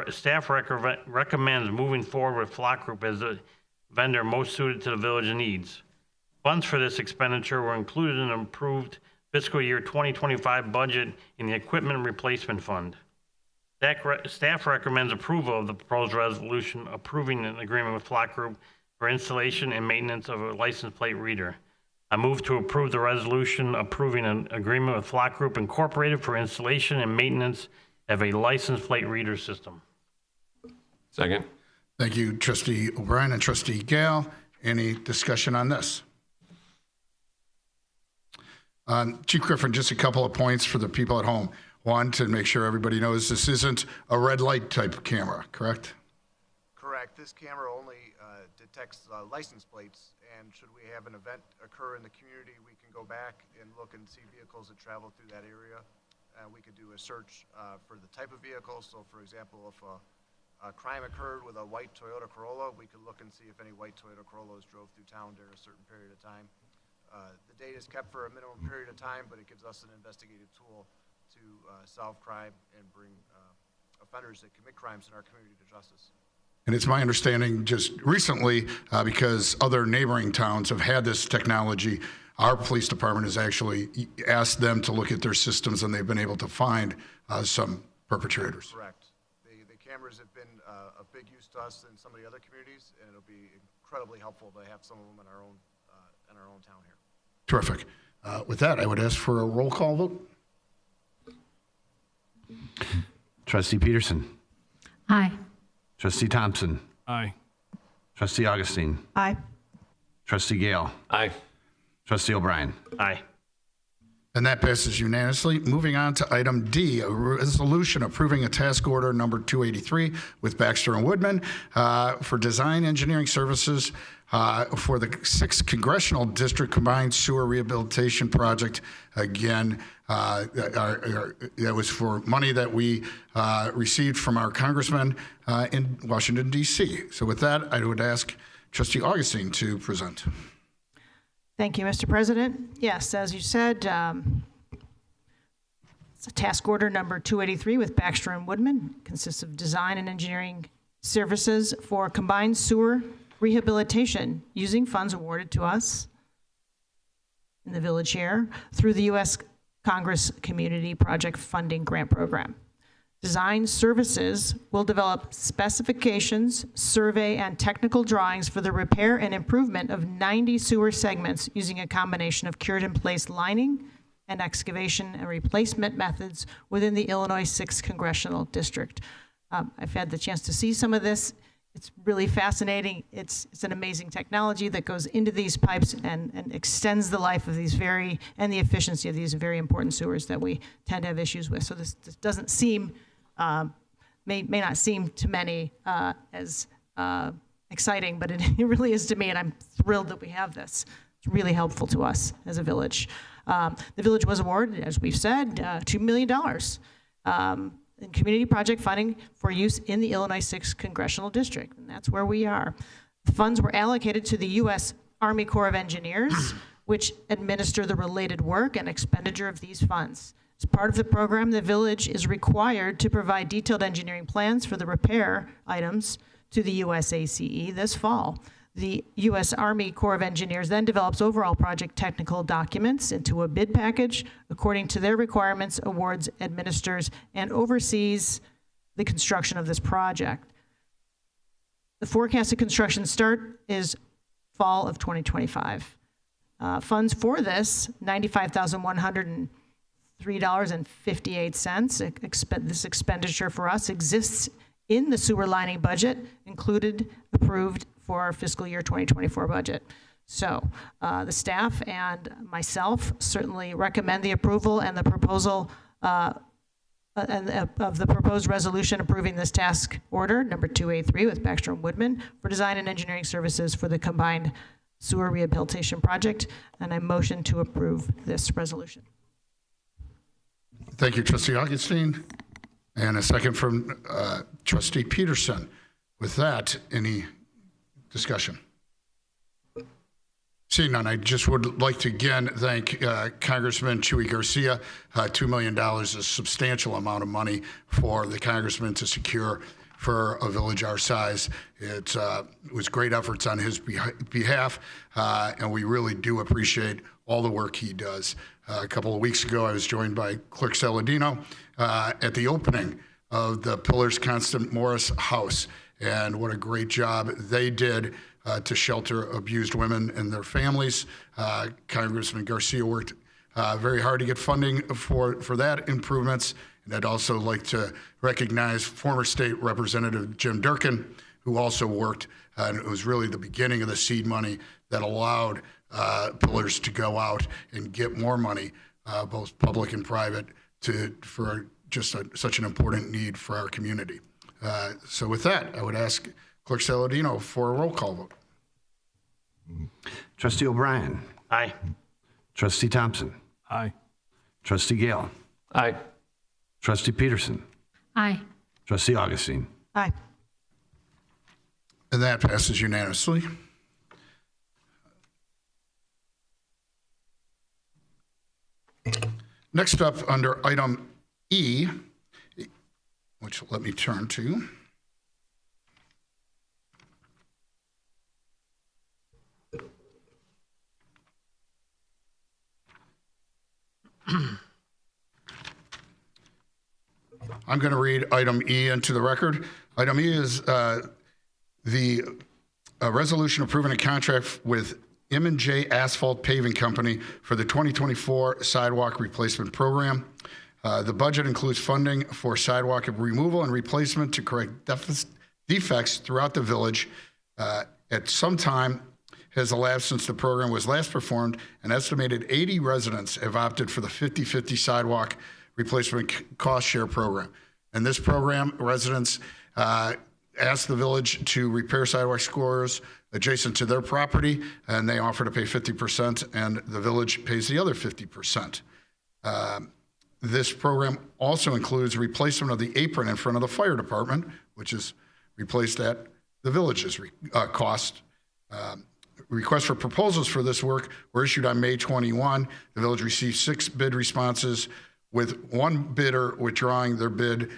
staff recommends moving forward with Flock Group as the vendor most suited to the village's needs. Funds for this expenditure were included in an approved fiscal year 2025 budget in the Equipment Replacement Fund. Staff recommends approval of the proposed resolution approving an agreement with Flock Group for installation and maintenance of a license plate reader. I move to approve the resolution approving an agreement with Flock Group Incorporated for installation and maintenance of a license plate reader system. Second. Thank you, Trustee O'Brien and Trustee Gale. Any discussion on this? Chief Griffin, just a couple of points for the people at home. One, to make sure everybody knows this isn't a red light type camera, correct? Correct. This camera only detects license plates, and should we have an event occur in the community, we can go back and look and see vehicles that travel through that area. We could do a search for the type of vehicle. So, for example, if a crime occurred with a white Toyota Corolla, we could look and see if any white Toyota Corollas drove through town during a certain period of time. The data is kept for a minimum period of time, but it gives us an investigative tool to solve crime and bring offenders that commit crimes in our community to justice. And it's my understanding just recently, because other neighboring towns have had this technology, our police department has actually asked them to look at their systems, and they've been able to find some perpetrators. Correct. The cameras have been a big use to us in some of the other communities, and it'll be incredibly helpful to have some of them in our own town here. Terrific. With that, I would ask for a roll call vote. Trustee Peterson. Aye. Trustee Thompson. Aye. Trustee Augustine. Aye. Trustee Gale. Aye. Trustee O'Brien. Aye. And that passes unanimously. Moving on to item D, a resolution approving a task order number 283 with Baxter and Woodman for design engineering services for the 6th Congressional District Combined Sewer Rehabilitation Project. Again, that was for money that we received from our congressman in Washington, D.C. So with that, I would ask Trustee Augustine to present. Thank you, Mr. President. Yes, as you said, it's a task order number 283 with Baxter and Woodman. It consists of design and engineering services for combined sewer rehabilitation using funds awarded to us in the village here through the U.S. Congress Community Project Funding Grant Program. Design services will develop specifications, survey, and technical drawings for the repair and improvement of 90 sewer segments using a combination of cured-in-place lining and excavation and replacement methods within the Illinois 6th Congressional District. I've had the chance to see some of this. It's really fascinating. It's an amazing technology that goes into these pipes and extends the life of these and the efficiency of these very important sewers that we tend to have issues with. So this doesn't seem, may not seem to many as exciting, but it really is to me, and I'm thrilled that we have this. It's really helpful to us as a village. The village was awarded, as we've said, $2 million in community project funding for use in the Illinois 6th Congressional District, and that's where we are. The funds were allocated to the U.S. Army Corps of Engineers, which administer the related work and expenditure of these funds. As part of the program, the village is required to provide detailed engineering plans for the repair items to the USACE this fall. The U.S. Army Corps of Engineers then develops overall project technical documents into a bid package according to their requirements, awards, administers, and oversees the construction of this project. The forecasted construction start is fall of 2025. Funds for this, $95,103.58. This expenditure for us exists in the sewer lining budget, approved for our fiscal year 2024 budget. So the staff and myself certainly recommend the approval and the proposal of the proposed resolution approving this task order, number 2A3 with Baxter and Woodman, for design and engineering services for the combined sewer rehabilitation project. And I motion to approve this resolution. Thank you, Trustee Augustine. And a second from Trustee Peterson. With that, any discussion? Seeing none, I just would like to again thank Congressman Chuy Garcia. $2 million is a substantial amount of money for the congressman to secure for a village our size. It was great efforts on his behalf, and we really do appreciate all the work he does. A couple of weeks ago, I was joined by Clerk Saladino at the opening of the Pillars Constant Morris House, and what a great job they did to shelter abused women and their families. Congressman Garcia worked very hard to get funding for that improvements. And I'd also like to recognize former State Representative Jim Durkin, who also worked, and it was really the beginning of the seed money that allowed Pillars to go out and get more money, both public and private, for just such an important need for our community. So with that, I would ask Clerk Saladino for a roll call vote. Trustee O'Brien. Aye. Trustee Thompson. Aye. Trustee Gale. Aye. Trustee Peterson. Aye. Trustee Augustine. Aye. And that passes unanimously. Next up, under item E, which let me turn to. I'm going to read item E into the record. Item E is the resolution approving a contract with M&J Asphalt Paving Company for the 2024 sidewalk replacement program. The budget includes funding for sidewalk removal and replacement to correct defects throughout the village. At some time has elapsed since the program was last performed. An estimated 80 residents have opted for the 50-50 sidewalk replacement cost share program. In this program, residents ask the village to repair sidewalk scores adjacent to their property, and they offer to pay 50%, and the village pays the other 50%. This program also includes replacement of the apron in front of the fire department, which is replaced at the village's cost. Requests for proposals for this work were issued on May 21. The village received 6 bid responses, with one bidder withdrawing their bid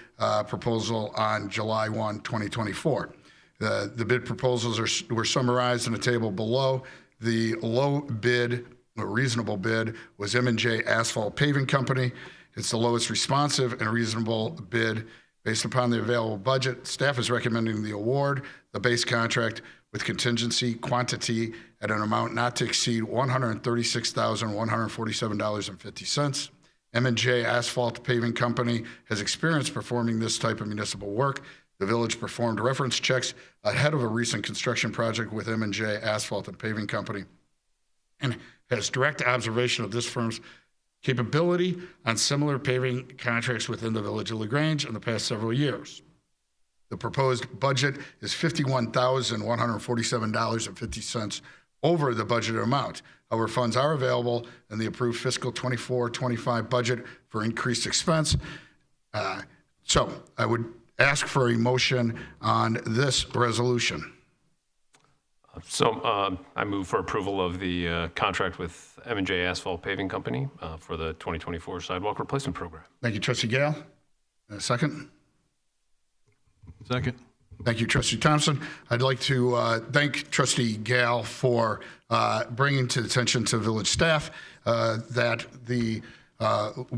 proposal on July 1, 2024. The bid proposals were summarized in a table below. The low bid, or reasonable bid, was M&J Asphalt Paving Company. It's the lowest responsive and reasonable bid. Based upon the available budget, staff is recommending the award, the base contract with contingency quantity at an amount not to exceed $136,147.50. M&J Asphalt Paving Company has experience performing this type of municipal work. The village performed reference checks ahead of a recent construction project with M&J Asphalt and Paving Company and has direct observation of this firm's capability on similar paving contracts within the village of LaGrange in the past several years. The proposed budget is $51,147.50 over the budgeted amount. However, funds are available in the approved fiscal 24-25 budget for increased expense. So I would ask for a motion on this resolution. So I move for approval of the contract with M&J Asphalt Paving Company for the 2024 sidewalk replacement program. Thank you, Trustee Gale. Second? Second. Thank you, Trustee Thompson. I'd like to thank Trustee Gale for bringing to the attention to village staff that the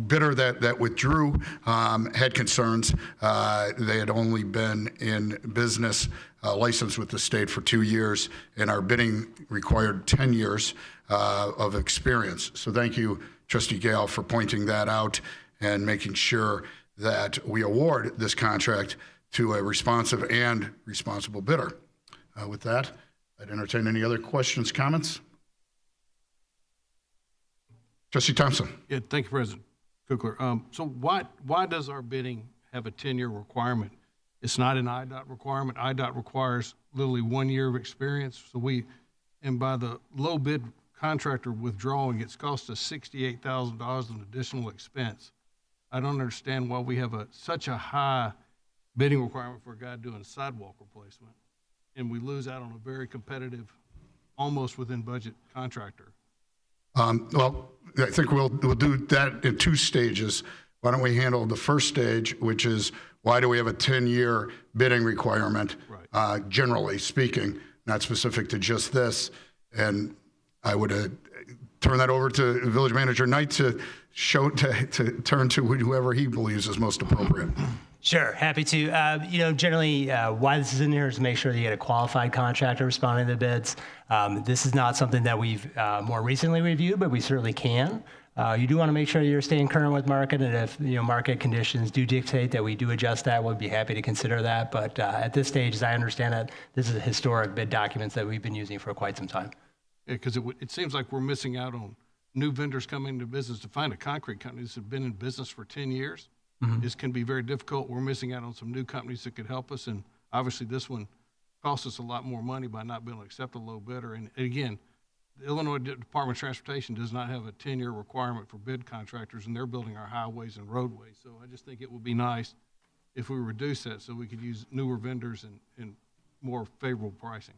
bidder that withdrew had concerns. They had only been in business licensed with the state for 2 years, and our bidding required 10 years of experience. So thank you, Trustee Gale, for pointing that out and making sure that we award this contract to a responsive and responsible bidder. With that, I'd entertain any other questions, comments? Trustee Thompson. Yeah, thank you, President Kukler. So why does our bidding have a 10-year requirement? It's not an IDOT requirement. IDOT requires literally 1 year of experience. And by the low bid contractor withdrawing, it's cost us $68,000 in additional expense. I don't understand why we have such a high bidding requirement for a guy doing sidewalk replacement, and we lose out on a very competitive, almost within budget contractor. Well, I think we'll do that in 2 stages. Why don't we handle the first stage, which is why do we have a 10-year bidding requirement, Right. generally speaking, not specific to just this. And I would turn that over to Village Manager Knight to turn to whoever he believes is most appropriate. Sure, happy to. Generally, why this is in here is to make sure that you get a qualified contractor responding to the bids. This is not something that we've more recently reviewed, but we certainly can. You do want to make sure you're staying current with market, and if market conditions do dictate that we do adjust that, we'd be happy to consider that. But at this stage, as I understand it, this is historic bid documents that we've been using for quite some time. Yeah, because it seems like we're missing out on new vendors coming into business. To find a concrete company that's been in business for 10 years, this can be very difficult. We're missing out on some new companies that could help us, and obviously this one costs us a lot more money by not being able to accept a low bidder. And again, the Illinois Department of Transportation does not have a 10-year requirement for bid contractors, and they're building our highways and roadways. So I just think it would be nice if we reduce that so we could use newer vendors and more favorable pricing.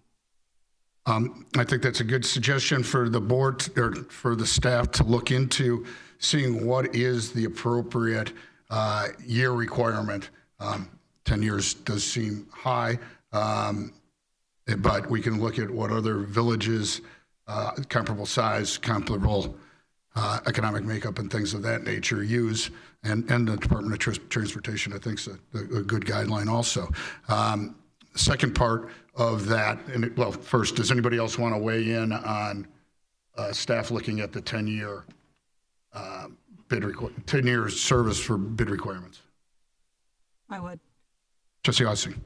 I think that's a good suggestion for the board or for the staff to look into, seeing what is the appropriate year requirement. 10 years does seem high, but we can look at what other villages, comparable size, comparable economic makeup and things of that nature use, and the Department of Transportation, I think, is a good guideline also. Second part of that, well, first, does anybody else want to weigh in on staff looking at the 10-year 10-year service for bid requirements? I would. Trustee Austin.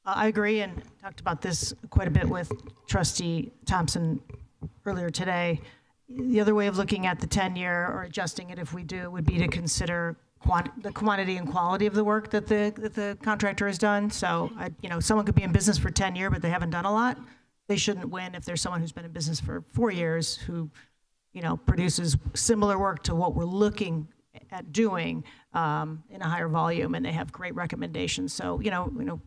I agree, and talked about this quite a bit with Trustee Thompson earlier today. The other way of looking at the 10-year or adjusting it, if we do, would be to consider the quantity and quality of the work that the contractor has done. So, someone could be in business for 10 years, but they haven't done a lot. They shouldn't win if there's someone who's been in business for 4 years who, produces similar work to what we're looking at doing in a higher volume, and they have great recommendations. So,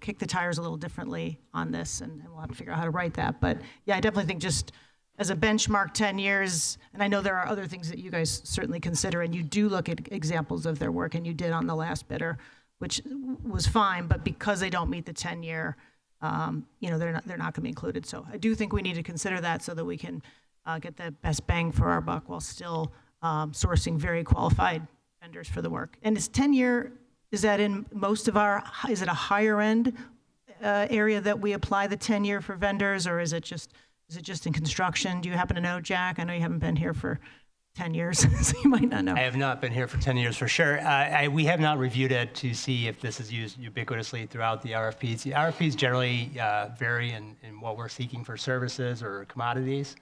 kick the tires a little differently on this, and we'll have to figure out how to write that. But yeah, I definitely think just as a benchmark, 10 years, and I know there are other things that you guys certainly consider, and you do look at examples of their work, and you did on the last bidder, which was fine, but because they don't meet the 10-year, they're not going to be included. So I do think we need to consider that so that we can get the best bang for our buck while still sourcing very qualified vendors for the work. And is 10-year, is that in most of is it a higher end area that we apply the 10-year for vendors, or is it just in construction? Do you happen to know, Jack? I know you haven't been here for 10 years, so you might not know. I have not been here for 10 years for sure. We have not reviewed it to see if this is used ubiquitously throughout the RFPs. The RFPs generally vary in what we're seeking for services or commodities.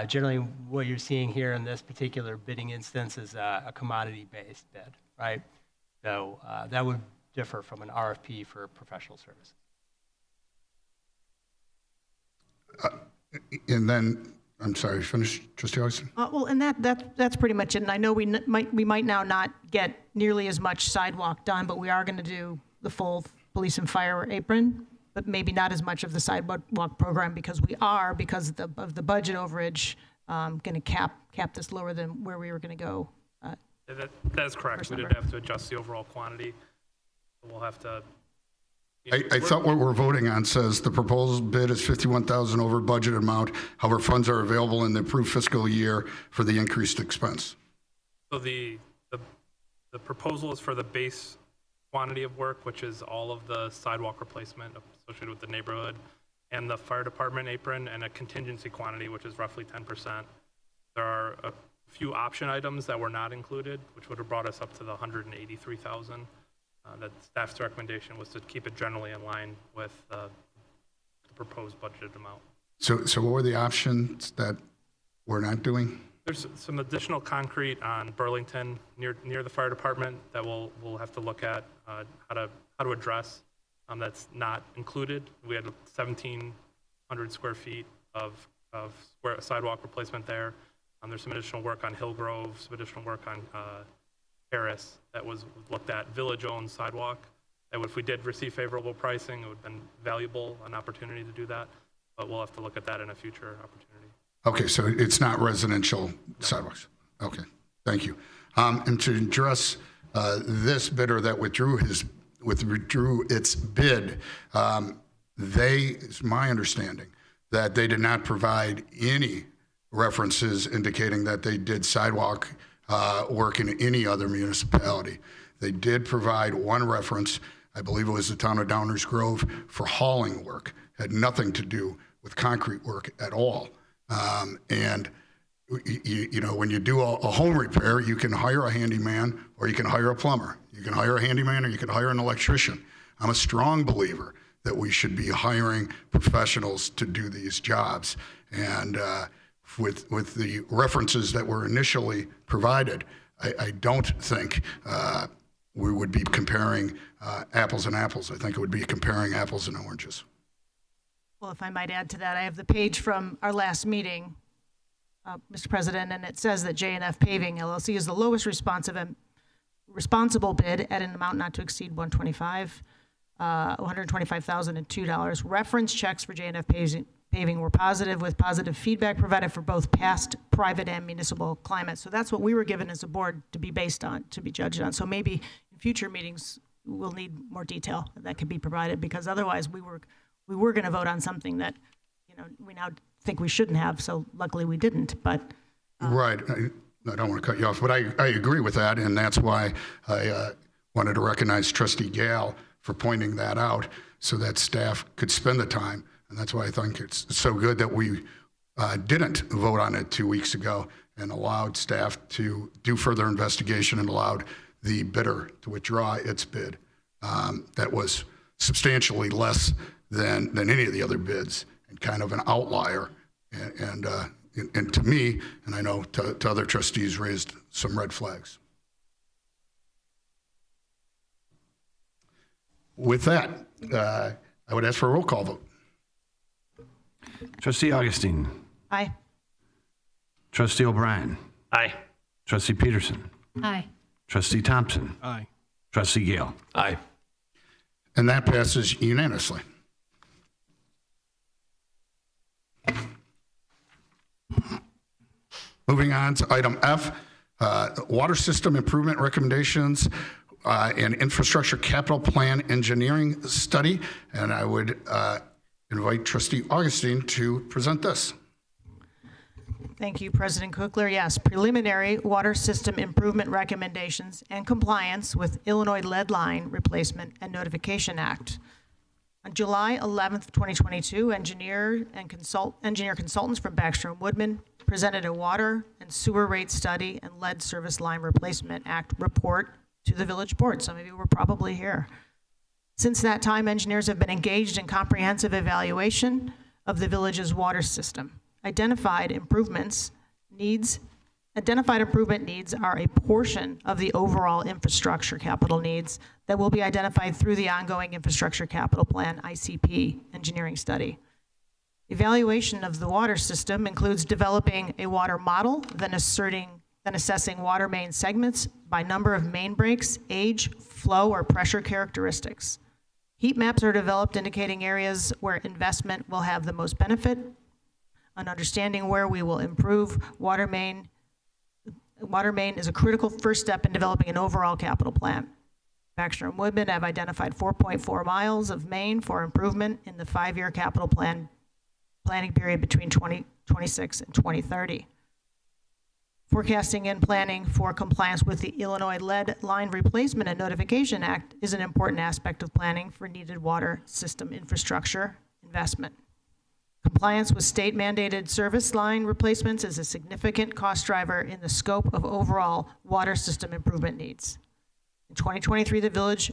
Generally, what you're seeing here in this particular bidding instance is a commodity-based bid, right? So that would differ from an RFP for professional services. And then, I'm sorry, finish, Trustee Austin? Well, and that's pretty much it. And I know we might now not get nearly as much sidewalk done, but we are going to do the full police and fire apron, but maybe not as much of the sidewalk program because of the budget overage, going to cap this lower than where we were going to go. That's correct. We did have to adjust the overall quantity. We'll have to. I thought what we're voting on says the proposed bid is $51,000 over budget amount. However, funds are available in the approved fiscal year for the increased expense. So the proposal is for the base quantity of work, which is all of the sidewalk replacement associated with the neighborhood and the fire department apron, and a contingency quantity, which is roughly 10%. There are a few option items that were not included, which would have brought us up to the $183,000. That staff's recommendation was to keep it generally in line with the proposed budgeted amount. So what were the options that we're not doing? There's some additional concrete on Burlington near the fire department that we'll have to look at how to address. That's not included. We had 1,700 square feet of sidewalk replacement there. There's some additional work on Hillgrove, some additional work on Harris that was looked at. Village-owned sidewalk. That if we did receive favorable pricing, it would have been valuable, an opportunity to do that. But we'll have to look at that in a future opportunity. Okay, so it's not residential sidewalks. Okay, thank you. And to address this bidder that withdrew its bid, it's my understanding that they did not provide any references indicating that they did sidewalk work in any other municipality. They did provide one reference, I believe it was the town of Downers Grove, for hauling work. Had nothing to do with concrete work at all. And you know, when you do a home repair, you can hire a handyman or you can hire a plumber. You can hire a handyman or you can hire an electrician. I'm a strong believer that we should be hiring professionals to do these jobs. And with the references that were initially provided, I don't think we would be comparing apples and apples. I think it would be comparing apples and oranges. Well, if I might add to that, I have the page from our last meeting, Mr. President, and it says that J&F Paving LLC is the lowest responsible bid at an amount not to exceed $125,002. Reference checks for J&F Paving were positive, with positive feedback provided for both past private and municipal climates. So that's what we were given as a board to be based on, to be judged on. So maybe in future meetings, we'll need more detail that could be provided, because otherwise we were going to vote on something that, you know, we now think we shouldn't have. So luckily we didn't. But right. I don't want to cut you off, but I agree with that, and that's why I wanted to recognize Trustee Gale for pointing that out so that staff could spend the time. And that's why I think it's so good that we didn't vote on it 2 weeks ago and allowed staff to do further investigation and allowed the bidder to withdraw its bid. That was substantially less than any of the other bids, and kind of an outlier. And to me, and I know to other trustees, raised some red flags. With that, I would ask for a roll call vote. Trustee Augustine. Aye. Trustee O'Brien. Aye. Trustee Peterson. Aye. Trustee Thompson. Aye. Trustee Gale. Aye. And that passes unanimously. Moving on to item F, water system improvement recommendations and infrastructure capital plan engineering study. And I would invite Trustee Augustine to present this. Thank you, President Kukler. Yes, preliminary water system improvement recommendations and compliance with Illinois Lead Line Replacement and Notification Act. On July 11th, 2022, engineer consultants from Baxter & Woodman presented a water and sewer rate study and lead service line replacement act report to the village board. Some of you were probably here. Since that time, engineers have been engaged in comprehensive evaluation of the village's water system. Identified improvement needs are a portion of the overall infrastructure capital needs that will be identified through the ongoing infrastructure capital plan, ICP, engineering study. Evaluation of the water system includes developing a water model, then assessing water main segments by number of main breaks, age, flow, or pressure characteristics. Heat maps are developed indicating areas where investment will have the most benefit. An understanding where we will improve water main is a critical first step in developing an overall capital plan. Baxter & Woodman have identified 4.4 miles of main for improvement in the 5-year capital planning period between 2026 and 2030. Forecasting and planning for compliance with the Illinois Lead Line Replacement and Notification Act is an important aspect of planning for needed water system infrastructure investment. Compliance with state-mandated service line replacements is a significant cost driver in the scope of overall water system improvement needs. In 2023, the village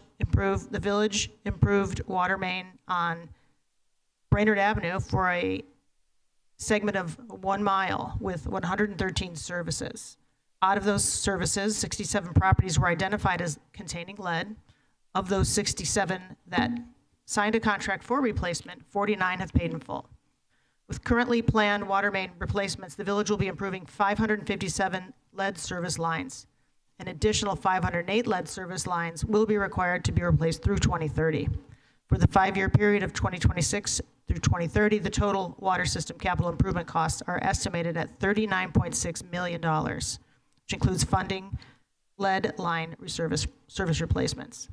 improved water main on Brainerd Avenue for a segment of 1 mile with 113 services. Out of those services, 67 properties were identified as containing lead. Of those 67 that signed a contract for replacement, 49 have paid in full. With currently planned water main replacements, the village will be improving 557 lead service lines. An additional 508 lead service lines will be required to be replaced through 2030. For the 5-year period of 2026 through 2030, the total water system capital improvement costs are estimated at $39.6 million, which includes funding lead line service replacements.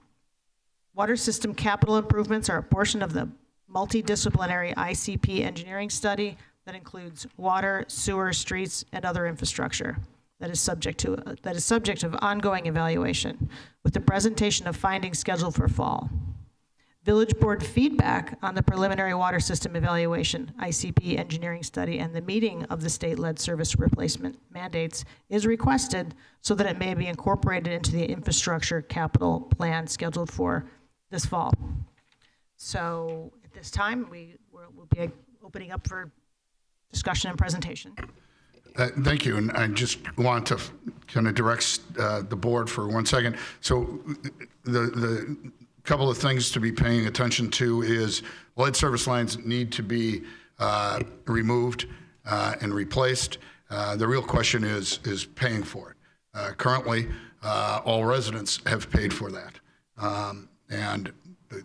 Water system capital improvements are a portion of the multidisciplinary ICP engineering study that includes water, sewer, streets, and other infrastructure that is subject of ongoing evaluation, with the presentation of findings scheduled for fall. Village board feedback on the preliminary water system evaluation, ICP engineering study, and the meeting of the state lead service replacement mandates is requested so that it may be incorporated into the infrastructure capital plan scheduled for this fall. So at this time, we'll be opening up for discussion and presentation. Thank you, and I just want to kind of direct the board for 1 second. So the couple of things to be paying attention to is lead service lines need to be removed and replaced. The real question is paying for it. Currently, all residents have paid for that. And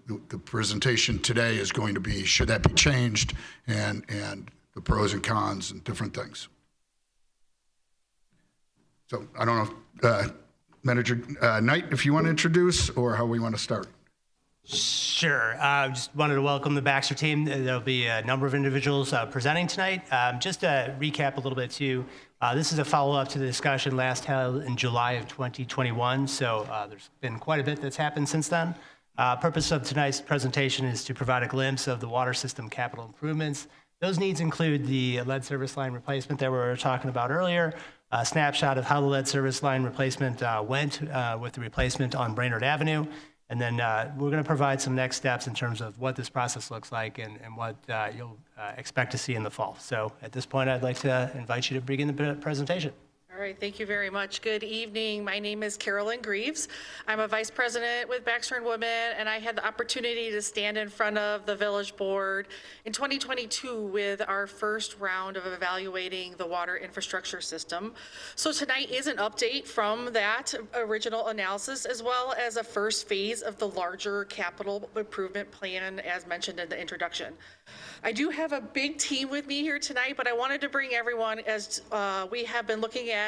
the presentation today is going to be, should that be changed, and the pros and cons and different things. So I don't know, Manager Knight, if you want to introduce, or how we want to start. Sure. Just wanted to welcome the Baxter team. There'll be a number of individuals presenting tonight. Just to recap a little bit too, this is a follow-up to the discussion last held in July of 2021. So there's been quite a bit that's happened since then. Purpose of tonight's presentation is to provide a glimpse of the water system capital improvements. Those needs include the lead service line replacement that we were talking about earlier, a snapshot of how the lead service line replacement went with the replacement on Brainerd Avenue. And then we're going to provide some next steps in terms of what this process looks like and what you'll expect to see in the fall. So at this point, I'd like to invite you to begin the presentation. All right, thank you very much. Good evening. My name is Carolyn Greaves. I'm a vice president with Baxter & Woodman, and I had the opportunity to stand in front of the village board in 2022 with our first round of evaluating the water infrastructure system. So tonight is an update from that original analysis, as well as a first phase of the larger capital improvement plan, as mentioned in the introduction. I do have a big team with me here tonight, but I wanted to bring everyone, as we have been looking at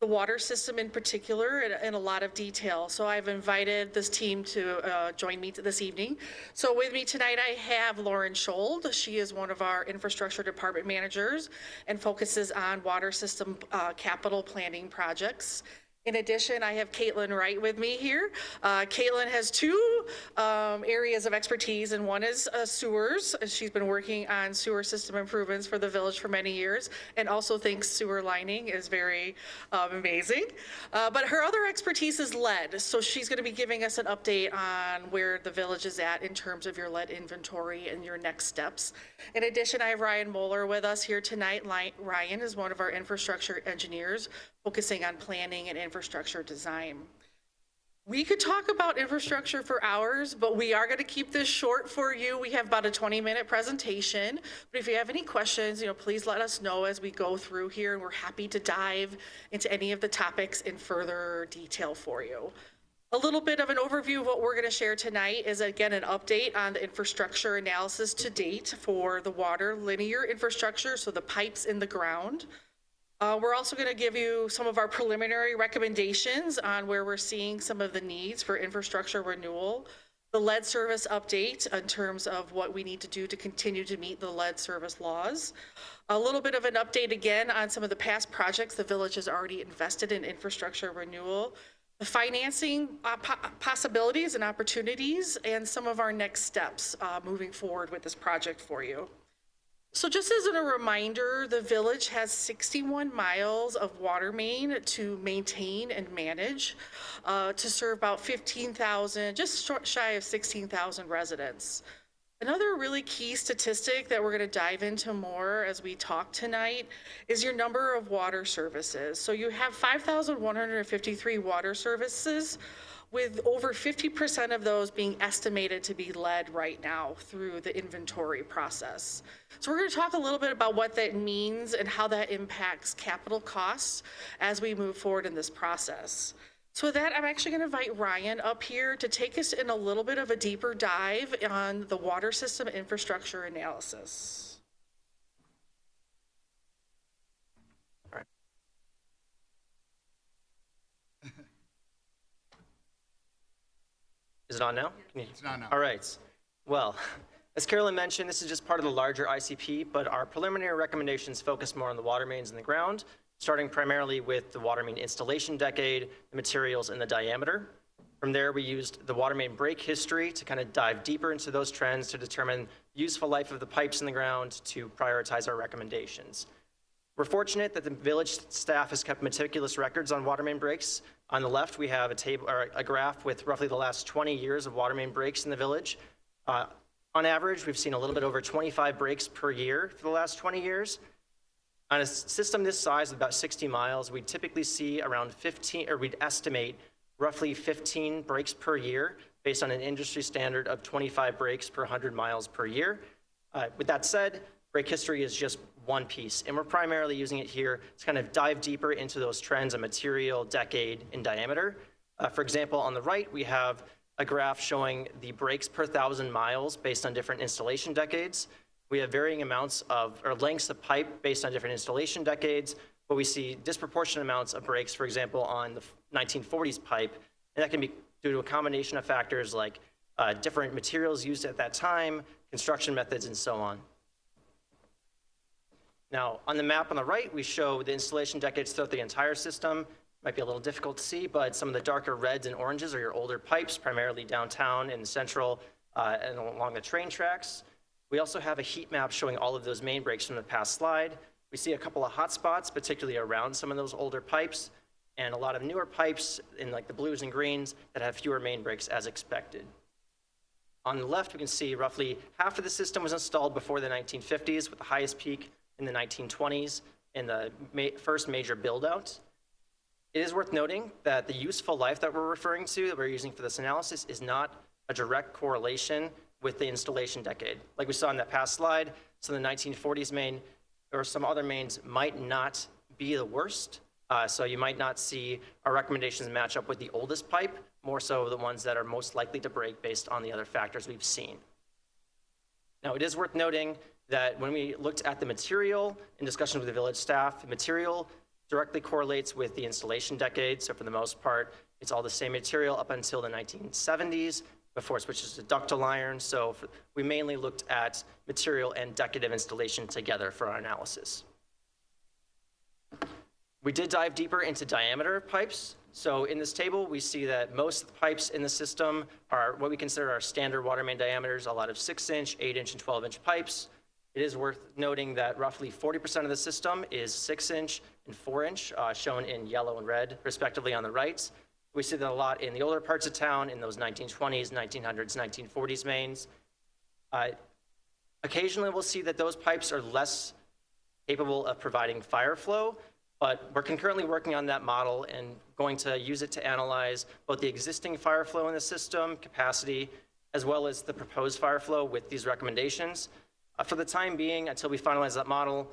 the water system in particular in a lot of detail. So I've invited this team to join me this evening. So with me tonight, I have Lauren Schold. She is one of our infrastructure department managers and focuses on water system capital planning projects. In addition, I have Caitlin Wright with me here. Caitlin has two areas of expertise, and one is sewers. She's been working on sewer system improvements for the village for many years, and also thinks sewer lining is very amazing. But her other expertise is lead, so she's going to be giving us an update on where the village is at in terms of your lead inventory and your next steps. In addition, I have Ryan Moeller with us here tonight. Ryan is one of our infrastructure engineers, focusing on planning and infrastructure design. We could talk about infrastructure for hours, but we are going to keep this short for you. We have about a 20-minute presentation, but if you have any questions, please let us know as we go through here, and we're happy to dive into any of the topics in further detail for you. A little bit of an overview of what we're going to share tonight is, again, an update on the infrastructure analysis to date for the water linear infrastructure, so the pipes in the ground. We're also going to give you some of our preliminary recommendations on where we're seeing some of the needs for infrastructure renewal, the lead service update in terms of what we need to do to continue to meet the lead service laws, a little bit of an update again on some of the past projects the village has already invested in infrastructure renewal, the financing possibilities and opportunities, and some of our next steps moving forward with this project for you. So just as a reminder, the village has 61 miles of water main to maintain and manage to serve about 15,000, just shy of 16,000 residents. Another really key statistic that we're going to dive into more as we talk tonight is your number of water services. So you have 5,153 water services, with over 50% of those being estimated to be led right now through the inventory process. So we're going to talk a little bit about what that means and how that impacts capital costs as we move forward in this process. So with that, I'm actually going to invite Ryan up here to take us in a little bit of a deeper dive on the water system infrastructure analysis. Is it on now? It's not now. All right. Well, as Carolyn mentioned, this is just part of the larger ICP, but our preliminary recommendations focus more on the water mains in the ground, starting primarily with the water main installation decade, the materials, and the diameter. From there, we used the water main break history to kind of dive deeper into those trends to determine the useful life of the pipes in the ground to prioritize our recommendations. We're fortunate that the village staff has kept meticulous records on water main breaks. On the left, we have a table or a graph with roughly the last 20 years of water main breaks in the village. On average, we've seen a little bit over 25 breaks per year for the last 20 years. On a system this size, about 60 miles, we typically see around 15, or we'd estimate roughly 15 breaks per year based on an industry standard of 25 breaks per 100 miles per year. With that said, break history is just one piece, and we're primarily using it here to kind of dive deeper into those trends of material, decade, and diameter. For example, on the right, we have a graph showing the breaks per 1,000 miles based on different installation decades. We have varying amounts of, or lengths of pipe based on different installation decades, but we see disproportionate amounts of breaks, for example, on the 1940s pipe, and that can be due to a combination of factors like different materials used at that time, construction methods, and so on. Now, on the map on the right, we show the installation decades throughout the entire system. Might be a little difficult to see, but some of the darker reds and oranges are your older pipes, primarily downtown and central and along the train tracks. We also have a heat map showing all of those main breaks from the past slide. We see a couple of hot spots, particularly around some of those older pipes, and a lot of newer pipes in like the blues and greens that have fewer main breaks as expected. On the left, we can see roughly half of the system was installed before the 1950s, with the highest peak in the 1920s in the first major build-out. It is worth noting that the useful life that we're referring to, that we're using for this analysis, is not a direct correlation with the installation decade. Like we saw in that past slide, so the 1940s main or some other mains might not be the worst. So you might not see our recommendations match up with the oldest pipe, more so the ones that are most likely to break based on the other factors we've seen. Now, it is worth noting that when we looked at the material in discussion with the village staff, the material directly correlates with the installation decade. So for the most part, it's all the same material up until the 1970s before it switches to ductile iron. So we mainly looked at material and decade of installation together for our analysis. We did dive deeper into diameter of pipes. So in this table, we see that most of the pipes in the system are what we consider our standard water main diameters, a lot of 6-inch, 8-inch, and 12-inch pipes. It is worth noting that roughly 40% of the system is 6-inch and 4-inch, shown in yellow and red, respectively, on the right. We see that a lot in the older parts of town, in those 1920s, 1900s, 1940s mains. Occasionally, we'll see that those pipes are less capable of providing fire flow, but we're concurrently working on that model and going to use it to analyze both the existing fire flow in the system, capacity, as well as the proposed fire flow with these recommendations. For the time being, until we finalize that model,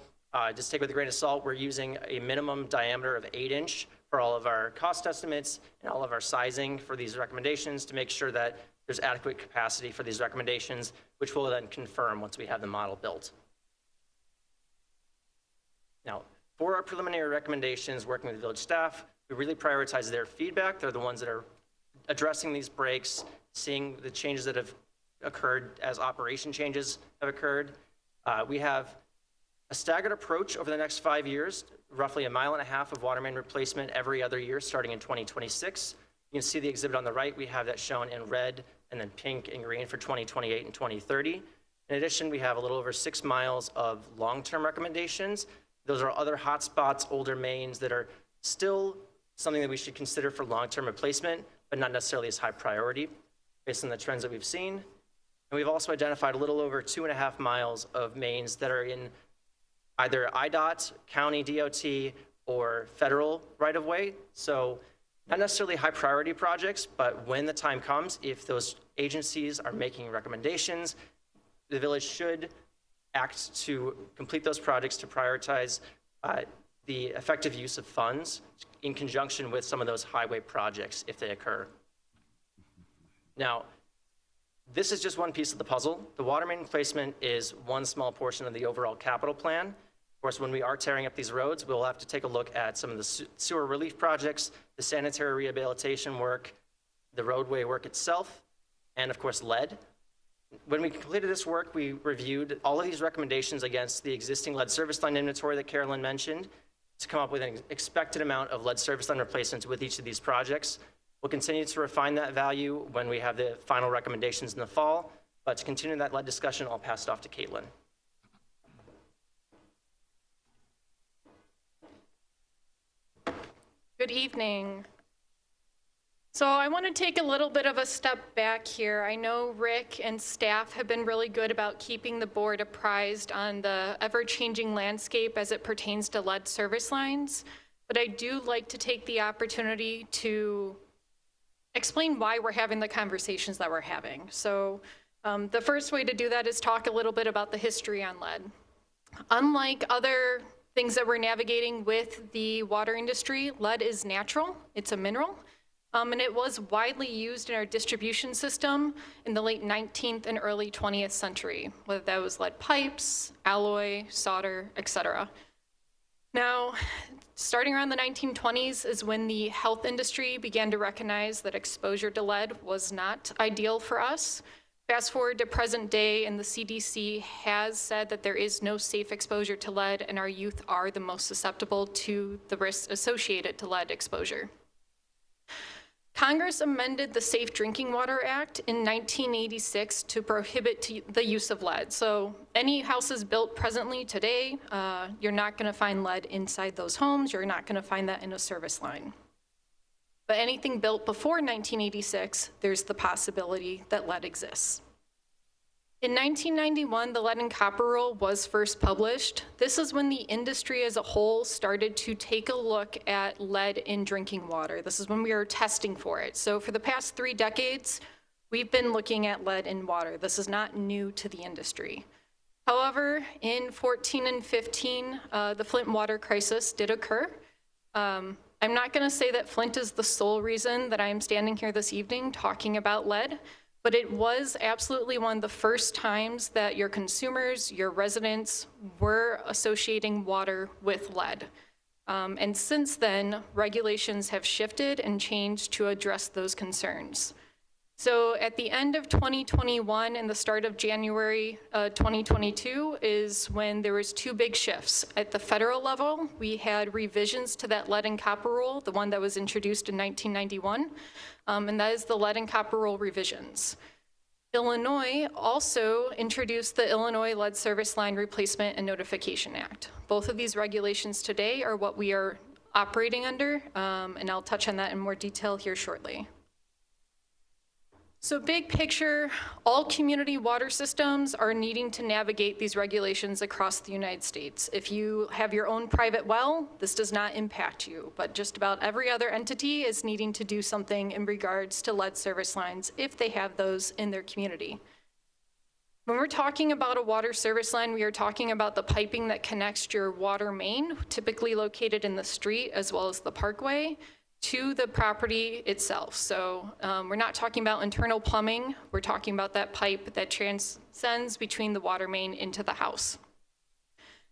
just take it with a grain of salt, we're using a minimum diameter of 8-inch for all of our cost estimates and all of our sizing for these recommendations to make sure that there's adequate capacity for these recommendations, which we'll then confirm once we have the model built. Now, for our preliminary recommendations, working with the village staff, we really prioritize their feedback. They're the ones that are addressing these breaks, seeing the changes that have occurred as operation changes have occurred. We have a staggered approach over the next 5 years, roughly 1.5 miles of water main replacement every other year starting in 2026. You can see the exhibit on the right. We have that shown in red and then pink and green for 2028 and 2030. In addition, we have a little over 6 miles of long-term recommendations. Those are other hotspots, older mains that are still something that we should consider for long-term replacement, but not necessarily as high priority based on the trends that we've seen. And we've also identified a little over 2.5 miles of mains that are in either IDOT, county DOT, or federal right-of-way. So not necessarily high priority projects, but when the time comes, if those agencies are making recommendations, the village should act to complete those projects to prioritize the effective use of funds in conjunction with some of those highway projects if they occur. Now, this is just one piece of the puzzle. The water main replacement is one small portion of the overall capital plan. Of course, when we are tearing up these roads, we'll have to take a look at some of the sewer relief projects, the sanitary rehabilitation work, the roadway work itself, and of course, lead. When we completed this work, we reviewed all of these recommendations against the existing lead service line inventory that Carolyn mentioned to come up with an expected amount of lead service line replacements with each of these projects. We'll continue to refine that value when we have the final recommendations in the fall, but to continue that lead discussion, I'll pass it off to Caitlin. Good evening. So I want to take a little bit of a step back here. I know Rick and staff have been really good about keeping the board apprised on the ever-changing landscape as it pertains to lead service lines, but I do like to take the opportunity to explain why we're having the conversations that we're having. So the first way to do that is talk a little bit about the history on lead. Unlike other things that we're navigating with the water industry, lead is natural, it's a mineral. And it was widely used in our distribution system in the late 19th and early 20th century, whether that was lead pipes, alloy, solder, etc. Now, starting around the 1920s is when the health industry began to recognize that exposure to lead was not ideal for us. Fast forward to present day, and the CDC has said that there is no safe exposure to lead, and our youth are the most susceptible to the risks associated to lead exposure. Congress amended the Safe Drinking Water Act in 1986 to prohibit the use of lead. So any houses built presently today, you're not going to find lead inside those homes. You're not going to find that in a service line. But anything built before 1986, there's the possibility that lead exists. In 1991, the lead and copper rule was first published. This is when the industry as a whole started to take a look at lead in drinking water. This is when we were testing for it. So for the past 3 decades, we've been looking at lead in water. This is not new to the industry. However, in 14 and 15, the Flint water crisis did occur. I'm not going to say that Flint is the sole reason that I am standing here this evening talking about lead, but it was absolutely one of the first times that your consumers, your residents, were associating water with lead. And since then, regulations have shifted and changed to address those concerns. So at the end of 2021 and the start of January 2022 is when there was 2 big shifts. At the federal level, we had revisions to that lead and copper rule, the one that was introduced in 1991, and that is the lead and copper rule revisions. Illinois also introduced the Illinois Lead Service Line Replacement and Notification Act. Both of these regulations today are what we are operating under, and I'll touch on that in more detail here shortly. So big picture, all community water systems are needing to navigate these regulations across the United States. If you have your own private well, this does not impact you, but just about every other entity is needing to do something in regards to lead service lines if they have those in their community. When we're talking about a water service line, we are talking about the piping that connects your water main, typically located in the street as well as the parkway, to the property itself. So we're not talking about internal plumbing. We're talking about that pipe that transcends between the water main into the house.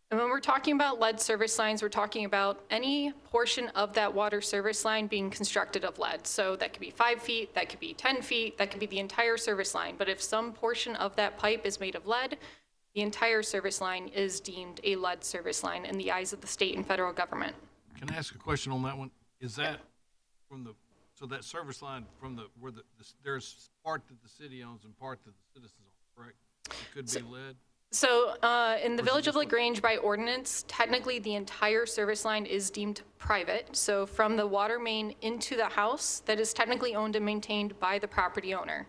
And when we're talking about lead service lines, we're talking about any portion of that water service line being constructed of lead. So that could be 5 feet, that could be 10 feet, that could be the entire service line. But if some portion of that pipe is made of lead, the entire service line is deemed a lead service line in the eyes of the state and federal government. Can I ask a question on that one? Is that from the, so that service line from the, where there's part that the city owns and part that the citizens own, correct? It could be lead? So in the village of Grange, by ordinance, technically the entire service line is deemed private. So from the water main into the house, that is technically owned and maintained by the property owner.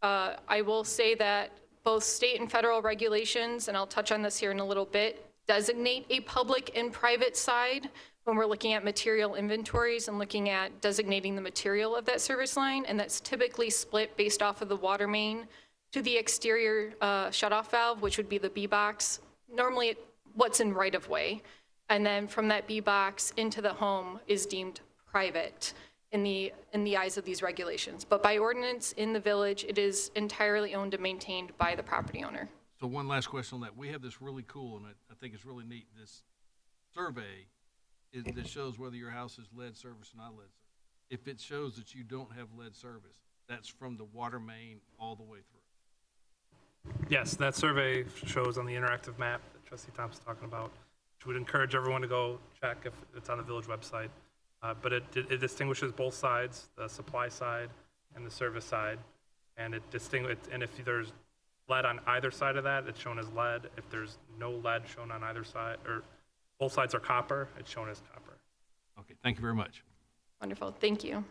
I will say that both state and federal regulations, and I'll touch on this here in a little bit, designate a public and private side when we're looking at material inventories and looking at designating the material of that service line, and that's typically split based off of the water main to the exterior shutoff valve, which would be the B box, normally what's in right of way, and then from that B box into the home is deemed private in the eyes of these regulations. But by ordinance in the village, it is entirely owned and maintained by the property owner. So one last question on that. We have this really cool, and I think it's really neat, this survey that shows whether your house is lead service or not lead service. If it shows that you don't have lead service, that's from the water main all the way through. Yes, that survey shows on the interactive map that Trustee Thompson's talking about, which would encourage everyone to go check if it's on the village website. But it distinguishes both sides, the supply side and the service side, and and if there's lead on either side of that, it's shown as lead. If there's no lead shown on either side, or both sides are copper, it's shown as copper. Okay, thank you very much. Wonderful, thank you.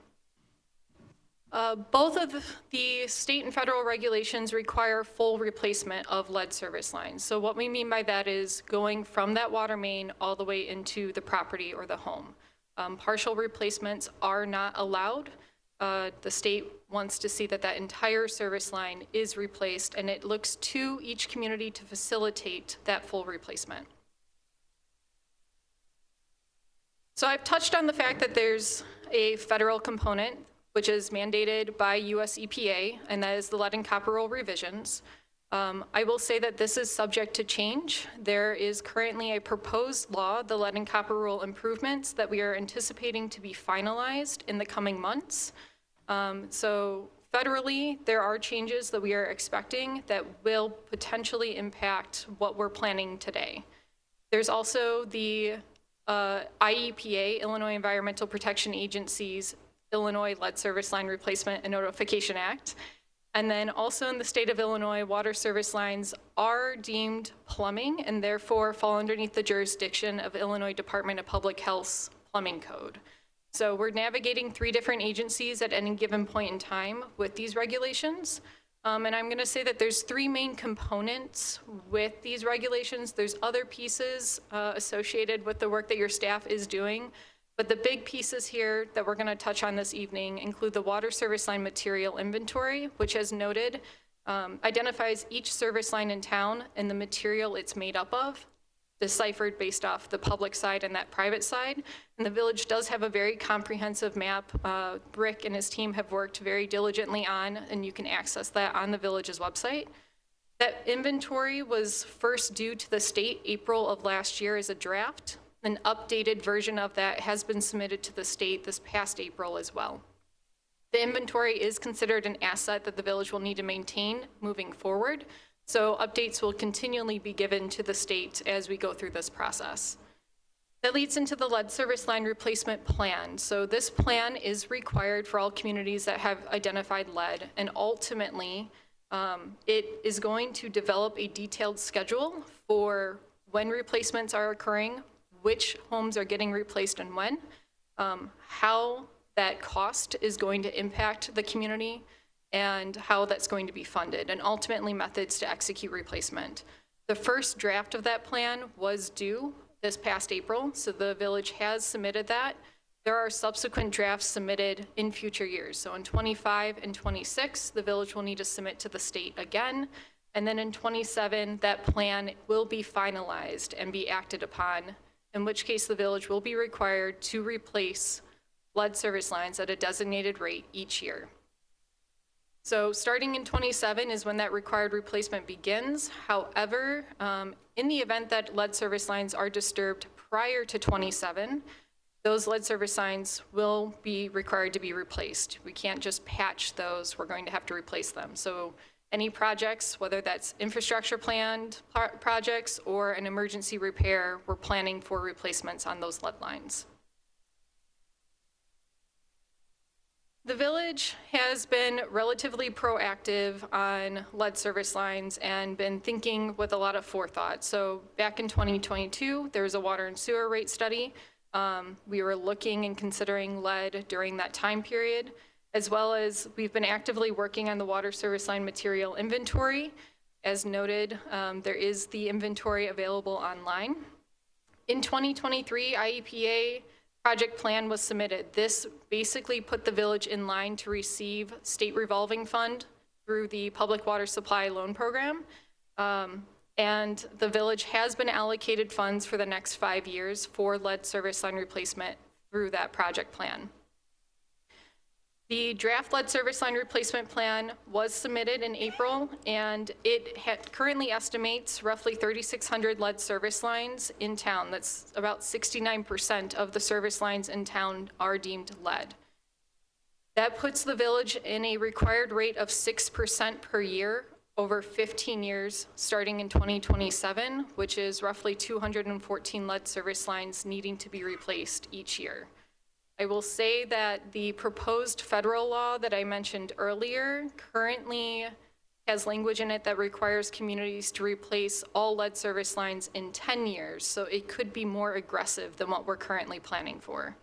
Both of the state and federal regulations require full replacement of lead service lines. So what we mean by that is going from that water main all the way into the property or the home. Partial replacements are not allowed. The state wants to see that that entire service line is replaced, and it looks to each community to facilitate that full replacement. So I've touched on the fact that there's a federal component, which is mandated by US EPA, and that is the lead and copper rule revisions. I will say that this is subject to change. There is currently a proposed law, the lead and copper rule improvements, that we are anticipating to be finalized in the coming months. So federally, there are changes that we are expecting that will potentially impact what we're planning today. There's also the IEPA, Illinois Environmental Protection Agency's Illinois Lead Service Line Replacement and Notification Act. And then also in the state of Illinois, water service lines are deemed plumbing and therefore fall underneath the jurisdiction of Illinois Department of Public Health's plumbing code. So we're navigating 3 different agencies at any given point in time with these regulations. And I'm gonna say that there's 3 main components with these regulations. There's other pieces associated with the work that your staff is doing. But the big pieces here that we're going to touch on this evening include the water service line material inventory, which, as noted, identifies each service line in town and the material it's made up of, deciphered based off the public side and that private side. And the village does have a very comprehensive map. Rick and his team have worked very diligently on, and you can access that on the village's website. That inventory was first due to the state April of last year as a draft. An updated version of that has been submitted to the state this past April as well. The inventory is considered an asset that the village will need to maintain moving forward, so updates will continually be given to the state as we go through this process. That leads into the lead service line replacement plan. So this plan is required for all communities that have identified lead, and ultimately it is going to develop a detailed schedule for when replacements are occurring, which homes are getting replaced and when, how that cost is going to impact the community, and how that's going to be funded, and ultimately methods to execute replacement. The first draft of that plan was due this past April, so the village has submitted that. There are subsequent drafts submitted in future years. So in 25 and 26, the village will need to submit to the state again. And then in 27, that plan will be finalized and be acted upon, in which case the village will be required to replace lead service lines at a designated rate each year. So starting in 27 is when that required replacement begins. However, in the event that lead service lines are disturbed prior to 27, those lead service lines will be required to be replaced. We can't just patch those, we're going to have to replace them. So any projects, whether that's infrastructure planned projects or an emergency repair, we're planning for replacements on those lead lines. The village has been relatively proactive on lead service lines and been thinking with a lot of forethought. So back in 2022, there was a water and sewer rate study. We were looking and considering lead during that time period, as well as we've been actively working on the water service line material inventory. As noted, there is the inventory available online. In 2023, IEPA project plan was submitted. This basically put the village in line to receive state revolving fund through the Public Water Supply Loan Program. And the village has been allocated funds for the next 5 years for lead service line replacement through that project plan. The draft lead service line replacement plan was submitted in April, and it currently estimates roughly 3,600 lead service lines in town. That's about 69% of the service lines in town are deemed lead. That puts the village in a required rate of 6% per year over 15 years, starting in 2027, which is roughly 214 lead service lines needing to be replaced each year. I will say that the proposed federal law that I mentioned earlier currently has language in it that requires communities to replace all lead service lines in 10 years, so it could be more aggressive than what we're currently planning for.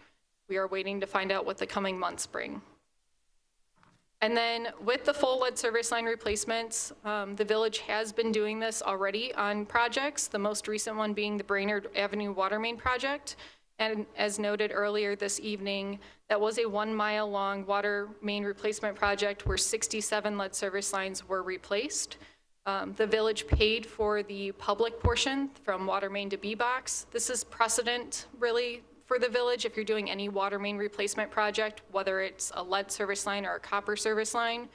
We are waiting to find out what the coming months bring. And then with the full lead service line replacements, the village has been doing this already on projects, the most recent one being the Brainerd Avenue Water Main Project. And as noted earlier this evening, that was a 1 mile long water main replacement project where 67 lead service lines were replaced. The village paid for the public portion from water main to B-box. This is precedent really for the village if you're doing any water main replacement project, whether it's a lead service line or a copper service line,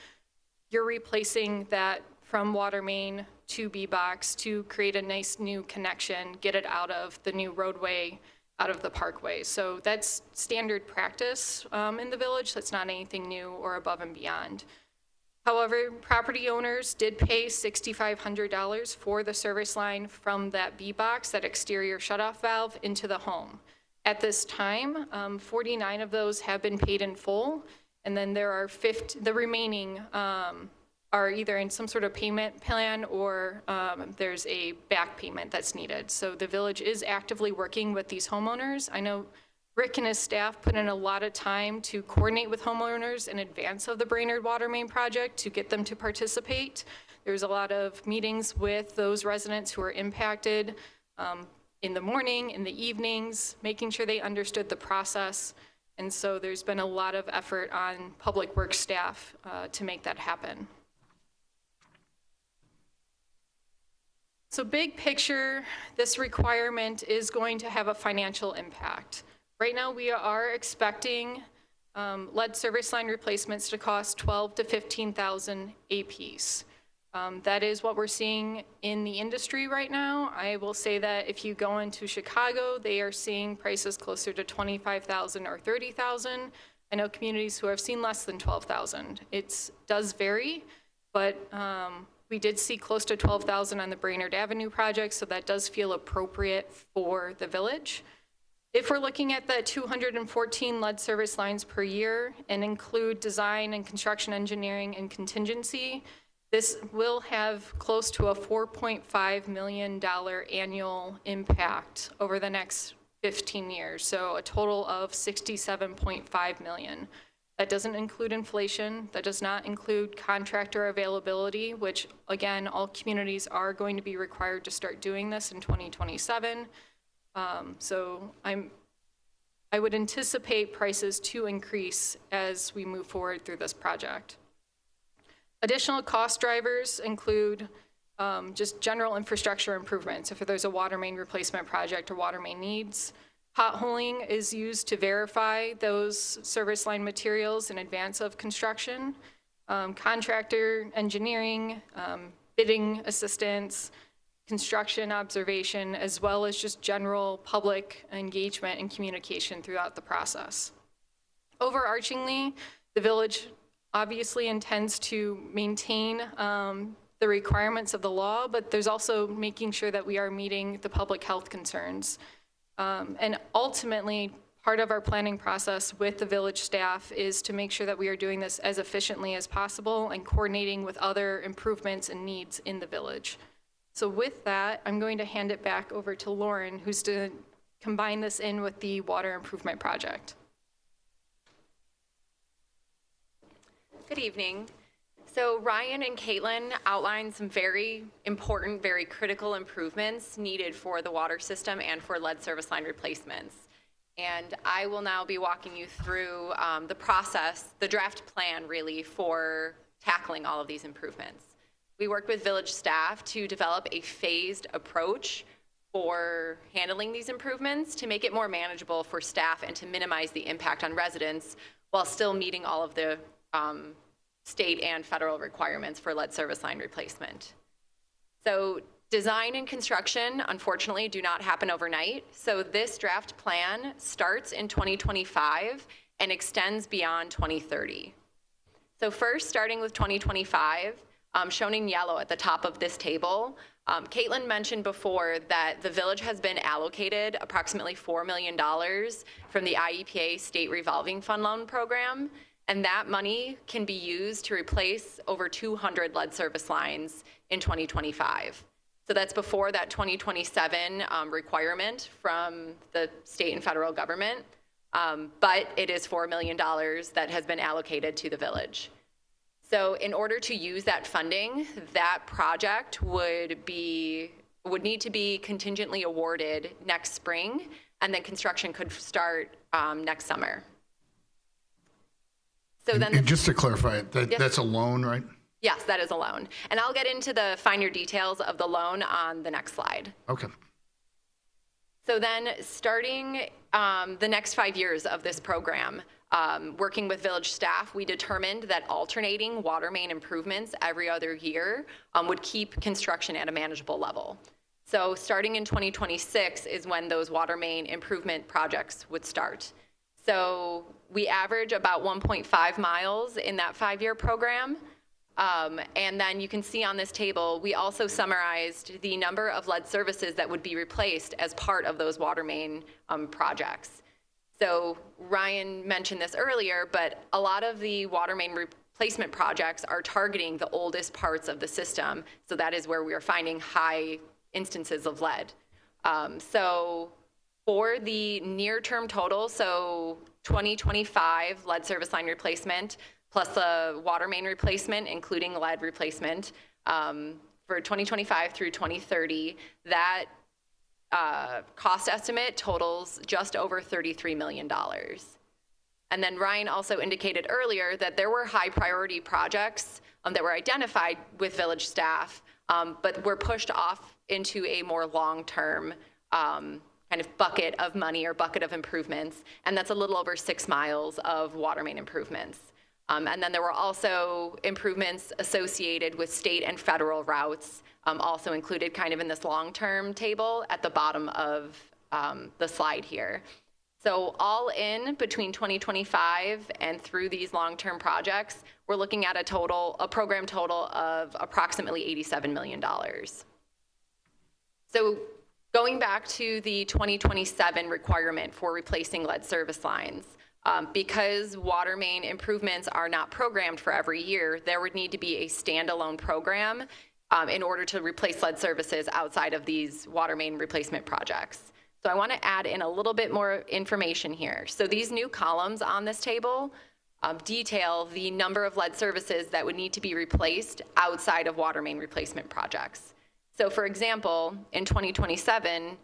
you're replacing that from water main to B-box to create a nice new connection, get it out of the new roadway, out of the parkway. So that's standard practice in the village. That's not anything new or above and beyond. However, property owners did pay $6,500 for the service line from that B-box, that exterior shutoff valve, into the home. At this time, 49 of those have been paid in full, and then there are the remaining are either in some sort of payment plan or there's a back payment that's needed. So the village is actively working with these homeowners. I know Rick and his staff put in a lot of time to coordinate with homeowners in advance of the Brainerd Water Main project to get them to participate. There's a lot of meetings with those residents who are impacted in the morning, in the evenings, making sure they understood the process. And so there's been a lot of effort on public works staff to make that happen. So big picture, this requirement is going to have a financial impact. Right now, we are expecting lead service line replacements to cost $12,000 to $15,000 a piece. That is what we're seeing in the industry right now. I will say that if you go into Chicago, they are seeing prices closer to $25,000 or $30,000. I know communities who have seen less than $12,000. It does vary, but we did see close to $12,000 on the Brainerd Avenue project, so that does feel appropriate for the village. If we're looking at the 214 lead service lines per year and include design and construction engineering and contingency, this will have close to a $4.5 million annual impact over the next 15 years, so a total of $67.5 million. That doesn't include inflation. That does not include contractor availability, which, again, all communities are going to be required to start doing this in 2027. So I would anticipate prices to increase as we move forward through this project. Additional cost drivers include just general infrastructure improvements. If there's a water main replacement project or water main needs, potholing is used to verify those service line materials in advance of construction. Contractor engineering, bidding assistance, construction observation, as well as just general public engagement and communication throughout the process. Overarchingly, the village obviously intends to maintain the requirements of the law, but there's also making sure that we are meeting the public health concerns. And ultimately, part of our planning process with the village staff is to make sure that we are doing this as efficiently as possible and coordinating with other improvements and needs in the village. So with that, I'm going to hand it back over to Lauren, who's to combine this in with the water improvement project. Good evening. So Ryan and Caitlin outlined some very important, very critical improvements needed for the water system and for lead service line replacements. And I will now be walking you through the process, the draft plan really, for tackling all of these improvements. We worked with village staff to develop a phased approach for handling these improvements to make it more manageable for staff and to minimize the impact on residents while still meeting all of the state and federal requirements for lead service line replacement. So design and construction, unfortunately, do not happen overnight. So this draft plan starts in 2025 and extends beyond 2030. So first, starting with 2025, shown in yellow at the top of this table, Caitlin mentioned before that the village has been allocated approximately $4 million from the IEPA State Revolving Fund Loan Program, and that money can be used to replace over 200 lead service lines in 2025. So that's before that 2027 requirement from the state and federal government, but it is $4 million that has been allocated to the village. So in order to use that funding, that project would need to be contingently awarded next spring, and then construction could start next summer. So then, and just to clarify, that's a loan, right? Yes, that is a loan. And I'll get into the finer details of the loan on the next slide. Okay. So then starting the next 5 years of this program, working with village staff, we determined that alternating water main improvements every other year would keep construction at a manageable level. So starting in 2026 is when those water main improvement projects would start. So we average about 1.5 miles in that 5-year program. And then you can see on this table, we also summarized the number of lead services that would be replaced as part of those water main projects. So Ryan mentioned this earlier, but a lot of the water main replacement projects are targeting the oldest parts of the system. So that is where we are finding high instances of lead. So for the near-term total, so 2025 lead service line replacement, plus the water main replacement, including lead replacement, for 2025 through 2030, that cost estimate totals just over $33 million. And then Ryan also indicated earlier that there were high priority projects that were identified with village staff, but were pushed off into a more long-term kind of bucket of money or bucket of improvements, and that's a little over 6 miles of water main improvements. And then there were also improvements associated with state and federal routes, also included kind of in this long-term table at the bottom of the slide here. So all in between 2025 and through these long-term projects, we're looking at a program total of approximately $87 million. So going back to the 2027 requirement for replacing lead service lines, because water main improvements are not programmed for every year, there would need to be a standalone program in order to replace lead services outside of these water main replacement projects. So I want to add in a little bit more information here. So these new columns on this table detail the number of lead services that would need to be replaced outside of water main replacement projects. So for example, in 2027,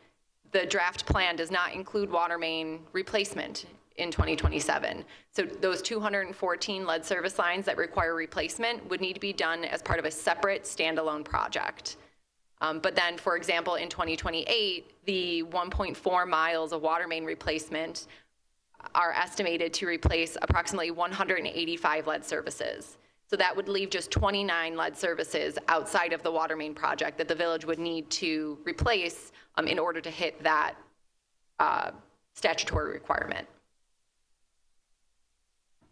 the draft plan does not include water main replacement in 2027. So those 214 lead service lines that require replacement would need to be done as part of a separate standalone project. But then, for example, in 2028, the 1.4 miles of water main replacement are estimated to replace approximately 185 lead services. So that would leave just 29 lead services outside of the water main project that the village would need to replace in order to hit that statutory requirement.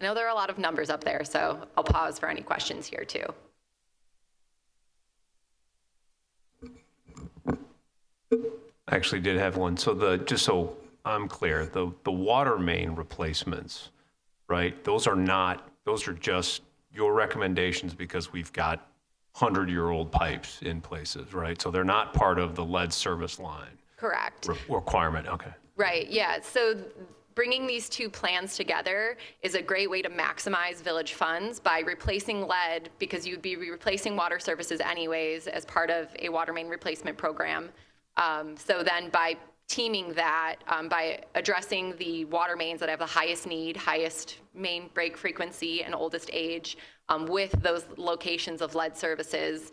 I know there are a lot of numbers up there, so I'll pause for any questions here too. I actually did have one. So just so I'm clear, the water main replacements, right? Those are just your recommendations because we've got 100-year-old pipes in places, right? So they're not part of the lead service line. Correct. Requirement, okay. Right, yeah. So bringing these two plans together is a great way to maximize village funds by replacing lead, because you'd be replacing water services anyways as part of a water main replacement program. So then by teaming that, by addressing the water mains that have the highest need, highest main break frequency, and oldest age, with those locations of lead services,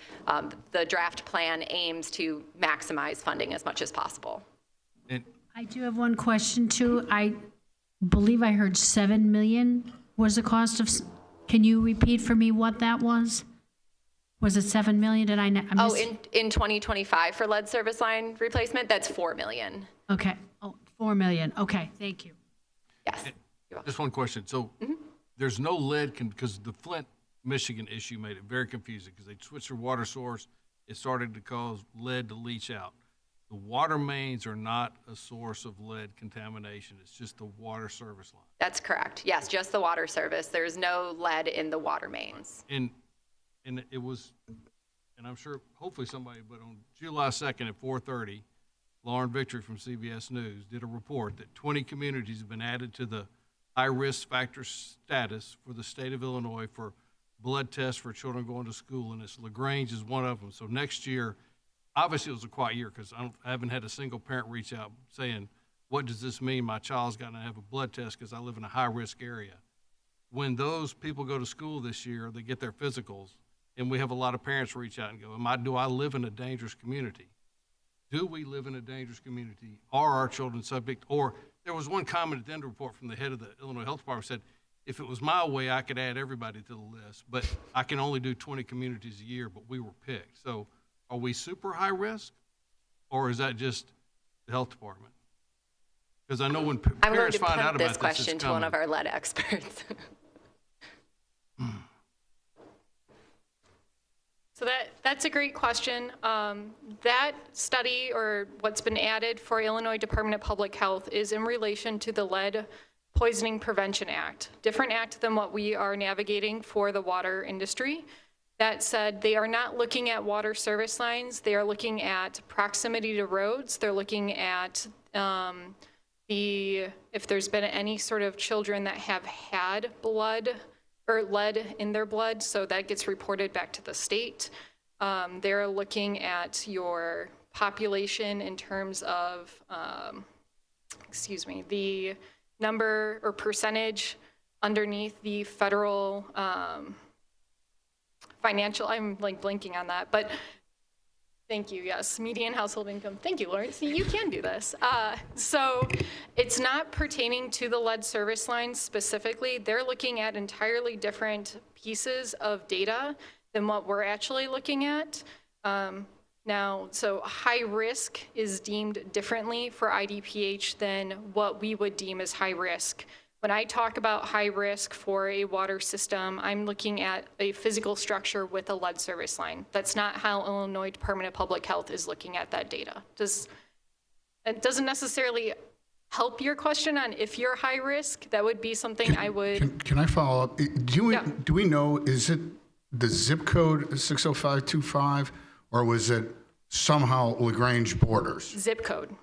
the draft plan aims to maximize funding as much as possible. I do have one question too. I believe I heard 7 million was the cost of, can you repeat for me what that was? Was it 7 million? Did I miss? In 2025 for lead service line replacement, that's 4 million. Okay. Oh, 4 million. Okay. Thank you. Yes. Just one question. So there's no lead, because the Flint, Michigan issue made it very confusing because they switched their water source. It started to cause lead to leach out. The water mains are not a source of lead contamination. It's just the water service line. That's correct. Yes, just the water service. There's no lead in the water mains. And it was, and I'm sure, hopefully somebody, but on July 2nd at 4:30, Lauren Victory from CBS News did a report that 20 communities have been added to the high-risk factor status for the state of Illinois for blood tests for children going to school, and this LaGrange is one of them. So next year, obviously it was a quiet year because I haven't had a single parent reach out saying, what does this mean? My child's got to have a blood test because I live in a high-risk area. When those people go to school this year, they get their physicals, and we have a lot of parents reach out and go, do I live in a dangerous community? Do we live in a dangerous community? Are our children subject? Or there was one comment at the end of the report from the head of the Illinois Health Department said, if it was my way, I could add everybody to the list, but I can only do 20 communities a year, but we were picked. So are we super high risk, or is that just the health department? Because I know when parents find out about this question to one of our lead experts. So that's a great question. That study, or what's been added for Illinois Department of Public Health, is in relation to the Lead Poisoning Prevention Act, different act than what we are navigating for the water industry. That said, they are not looking at water service lines. They are looking at proximity to roads. They're looking at if there's been any sort of children that have had blood or lead in their blood, so that gets reported back to the state. They're looking at your population in terms of, the number or percentage underneath the federal financial, I'm like blanking on that, but thank you, yes, median household income. Thank you, Lauren. See, you can do this. So it's not pertaining to the lead service lines specifically. They're looking at entirely different pieces of data than what we're actually looking at. Now, so high risk is deemed differently for IDPH than what we would deem as high risk. When I talk about high risk for a water system, I'm looking at a physical structure with a lead service line. That's not how Illinois Department of Public Health is looking at that data. It doesn't necessarily help your question on if you're high risk. That would be something I would. Can I follow up? Do we know, is it the zip code 60525, or was it somehow LaGrange borders? Zip code.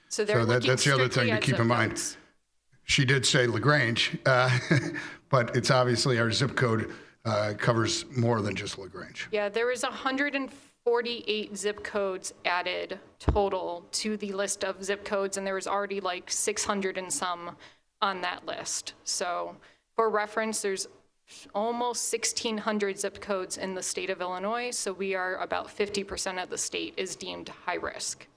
So they're that's the other thing to keep in mind. She did say LaGrange, but it's obviously our zip code covers more than just LaGrange. Yeah, there was 148 zip codes added total to the list of zip codes, and there was already like 600 and some on that list. So for reference, there's almost 1,600 zip codes in the state of Illinois, so we are about 50% of the state is deemed high risk.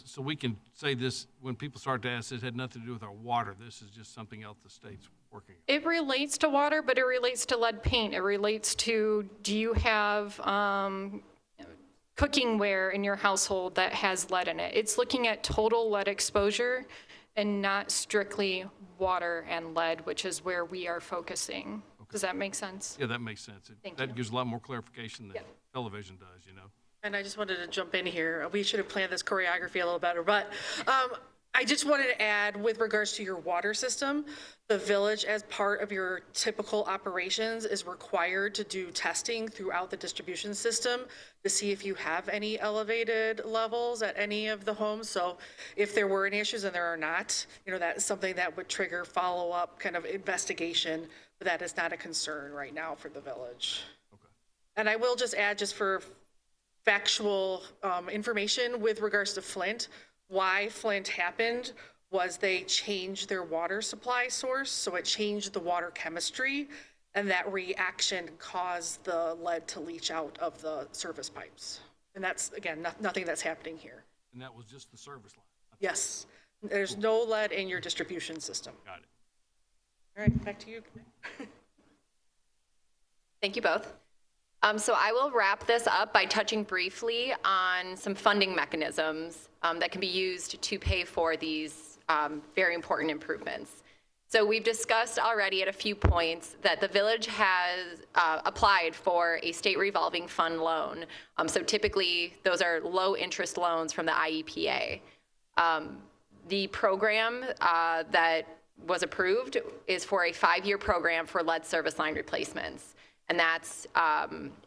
So we can say this, when people start to ask, this had nothing to do with our water. This is just something else the state's working on. It relates to water, but it relates to lead paint. It relates to, do you have cookingware in your household that has lead in it? It's looking at total lead exposure and not strictly water and lead, which is where we are focusing. Okay. Does that make sense? Yeah, that makes sense. That gives a lot more clarification than television does, you know? And I just wanted to jump in here. We should have planned this choreography a little better, but I just wanted to add, with regards to your water system, the village, as part of your typical operations, is required to do testing throughout the distribution system to see if you have any elevated levels at any of the homes. So if there were any issues, and there are not, that is something that would trigger follow-up kind of investigation, but that is not a concern right now for the village. Okay. And I will just add, just for factual information with regards to Flint, why Flint happened was they changed their water supply source, so it changed the water chemistry, and that reaction caused the lead to leach out of the service pipes. And that's, again, nothing that's happening here. And that was just the service line? Yes. There's no lead in your distribution system. Got it. All right, back to you. Thank you both. So I will wrap this up by touching briefly on some funding mechanisms that can be used to pay for these very important improvements. So we've discussed already at a few points that the village has applied for a state revolving fund loan. So typically those are low interest loans from the IEPA. The program that was approved is for a 5-year program for lead service line replacements. And that's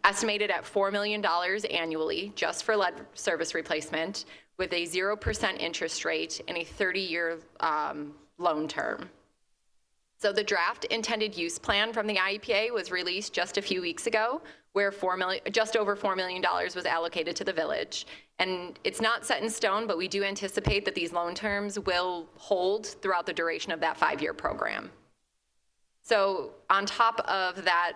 estimated at $4 million annually just for lead service replacement, with a 0% interest rate and a 30-year loan term. So the draft intended use plan from the IEPA was released just a few weeks ago, where just over $4 million was allocated to the village. And it's not set in stone, but we do anticipate that these loan terms will hold throughout the duration of that 5-year program. So on top of that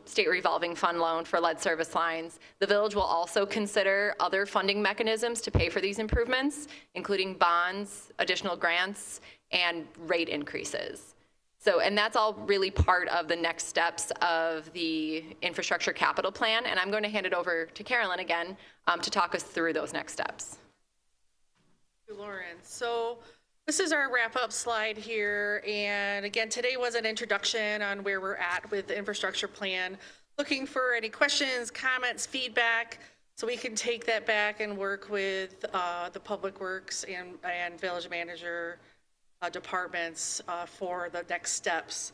state revolving fund loan for lead service lines, the village will also consider other funding mechanisms to pay for these improvements, including bonds, additional grants, and rate increases. So, and that's all really part of the next steps of the infrastructure capital plan. And I'm going to hand it over to Carolyn again to talk us through those next steps. Thank you, Lauren. So this is our wrap-up slide here, and again, today was an introduction on where we're at with the infrastructure plan. Looking for any questions, comments, feedback, so we can take that back and work with the Public Works and Village Manager departments for the next steps.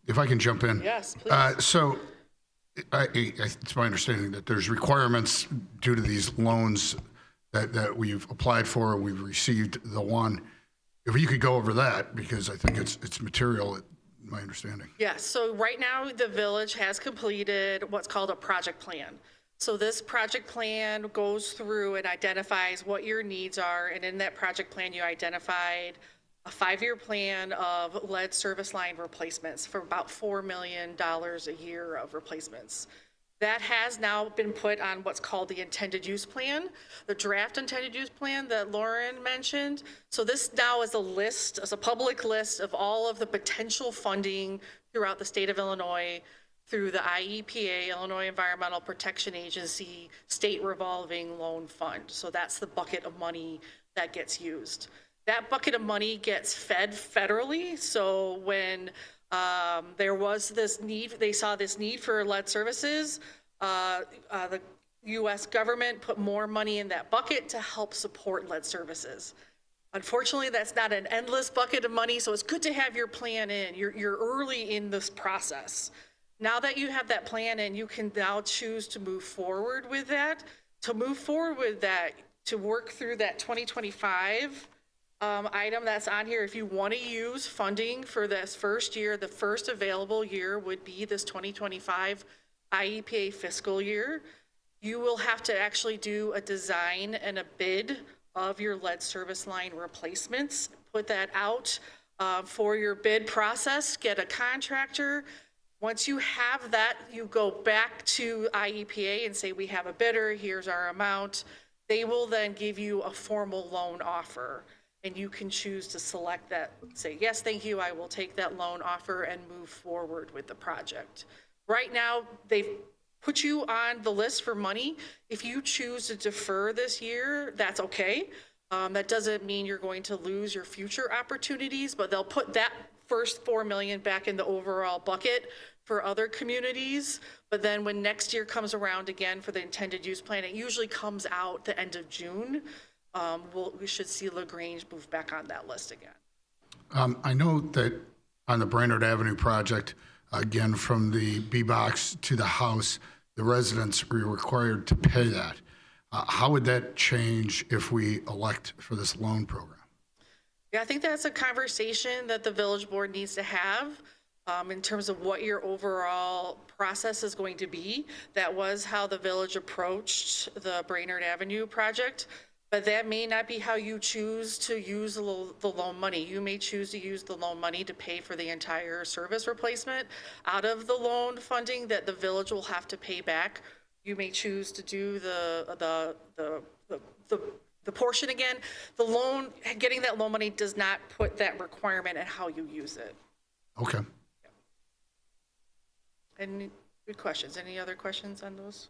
If I can jump in. Yes, please. So it's my understanding that there's requirements due to these loans that we've applied for, we've received the one. If you could go over that, because I think it's material, my understanding. Yes, so right now the village has completed what's called a project plan. So this project plan goes through and identifies what your needs are, and in that project plan you identified a 5-year plan of lead service line replacements for about $4 million a year of replacements. That has now been put on what's called the intended use plan, the draft intended use plan that Lauren mentioned. So this now is a list, as a public list of all of the potential funding throughout the state of Illinois through the IEPA, Illinois Environmental Protection Agency, State Revolving Loan Fund. So that's the bucket of money that gets used. That bucket of money gets fed federally. So when there was this need, they saw this need for lead services, the U.S. government put more money in that bucket to help support lead services. Unfortunately, that's not an endless bucket of money, so it's good to have your plan in. You're early in this process. Now that you have that plan in, you can now choose to move forward with that. To move forward with that, to work through that 2025 item that's on here, if you want to use funding for this first year, the first available year would be this 2025 IEPA fiscal year. You will have to actually do a design and a bid of your lead service line replacements, put that out for your bid process, get a contractor. Once you have that, you go back to IEPA and say, we have a bidder, here's our amount. They will then give you a formal loan offer, and you can choose to select that, say, yes, thank you, I will take that loan offer and move forward with the project. Right now, they've put you on the list for money. If you choose to defer this year, that's okay. That doesn't mean you're going to lose your future opportunities, but they'll put that first $4 million back in the overall bucket for other communities. But then when next year comes around again for the intended use plan, it usually comes out the end of June. we should see LaGrange move back on that list again. I know that on the Brainerd Avenue project, again, from the B-box to the house, the residents are required to pay that. How would that change if we elect for this loan program? Yeah, I think that's a conversation that the village board needs to have in terms of what your overall process is going to be. That was how the village approached the Brainerd Avenue project, but that may not be how you choose to use the loan money. You may choose to use the loan money to pay for the entire service replacement out of the loan funding that the village will have to pay back. You may choose to do the portion again. The loan, getting that loan money does not put that requirement in how you use it. Okay. Any good questions? Any other questions on those?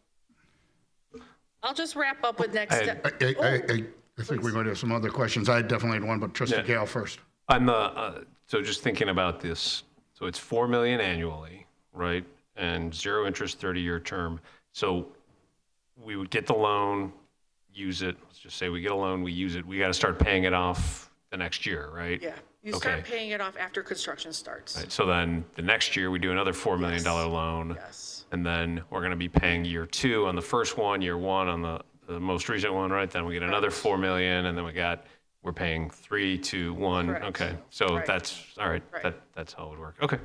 I'll just wrap up with next step. I think we might have some other questions. I definitely had one, but Trustee Gale first. On the, so just thinking about this, so it's $4 million annually, right? And 0 interest, 30-year term. So we would get the loan, use it. Let's just say we get a loan, we use it. We got to start paying it off the next year, right? Yeah, you start paying it off after construction starts. Right. So then the next year we do another $4 million loan. Yes. And then we're going to be paying year 2 on the first one, year 1 on the most recent one, right? Then we get another $4 million, and then we're paying 3, 2, 1. Correct. Okay, so Right. that's all right. Right. That's how it would work. Okay.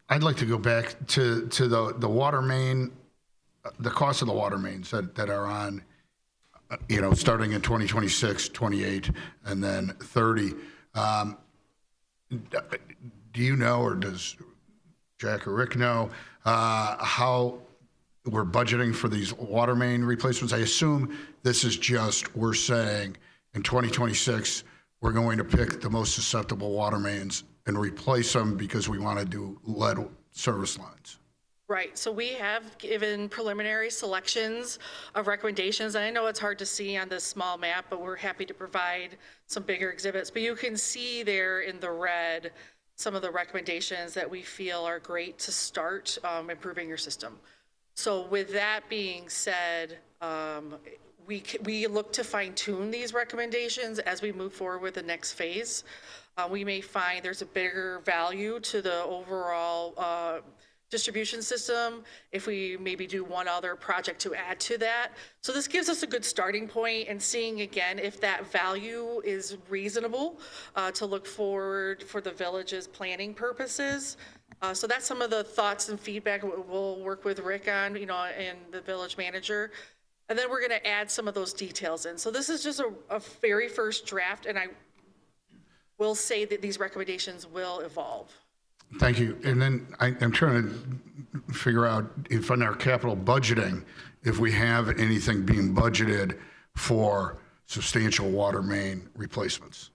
I'd like to go back to the water main, the cost of the water mains that are on, starting in 2026, 28, and then 30. Do you know, or does Jack or Rick know how we're budgeting for these water main replacements? I assume this is just, we're saying in 2026, we're going to pick the most susceptible water mains and replace them because we want to do lead service lines. Right, so we have given preliminary selections of recommendations. And I know it's hard to see on this small map, but we're happy to provide some bigger exhibits. But you can see there in the red some of the recommendations that we feel are great to start improving your system. So with that being said, we look to fine tune these recommendations as we move forward with the next phase. We may find there's a bigger value to the overall distribution system if we maybe do one other project to add to that. So this gives us a good starting point and seeing again if that value is reasonable to look forward for the village's planning purposes. So that's some of the thoughts and feedback we'll work with Rick on, and the village manager. And then we're going to add some of those details in. So this is just a very first draft, and I will say that these recommendations will evolve. Thank you. And then I'm trying to figure out if in our capital budgeting, if we have anything being budgeted for substantial water main replacements.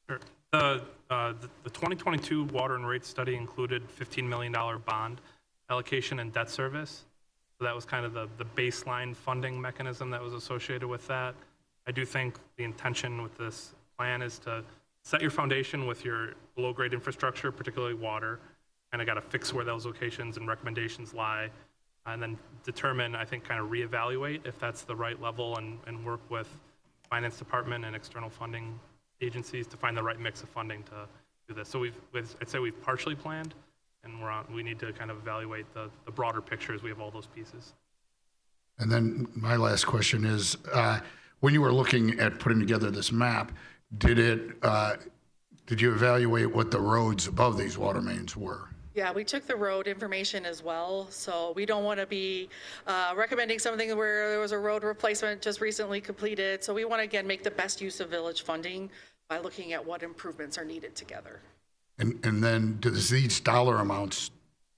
Sure. The 2022 water and rate study included $15 million bond allocation and debt service. So that was kind of the baseline funding mechanism that was associated with that. I do think the intention with this plan is to set your foundation with your below-grade infrastructure, particularly water, and I got to fix where those locations and recommendations lie, and then determine, I think, kind of reevaluate if that's the right level and work with finance department and external funding agencies to find the right mix of funding to do this. So I'd say we've partially planned, and we need to kind of evaluate the broader picture as we have all those pieces. And then my last question is, when you were looking at putting together this map, did you evaluate what the roads above these water mains were? Yeah, we took the road information as well. So we don't want to be recommending something where there was a road replacement just recently completed. So we want to, again, make the best use of village funding by looking at what improvements are needed together. And then does these dollar amounts,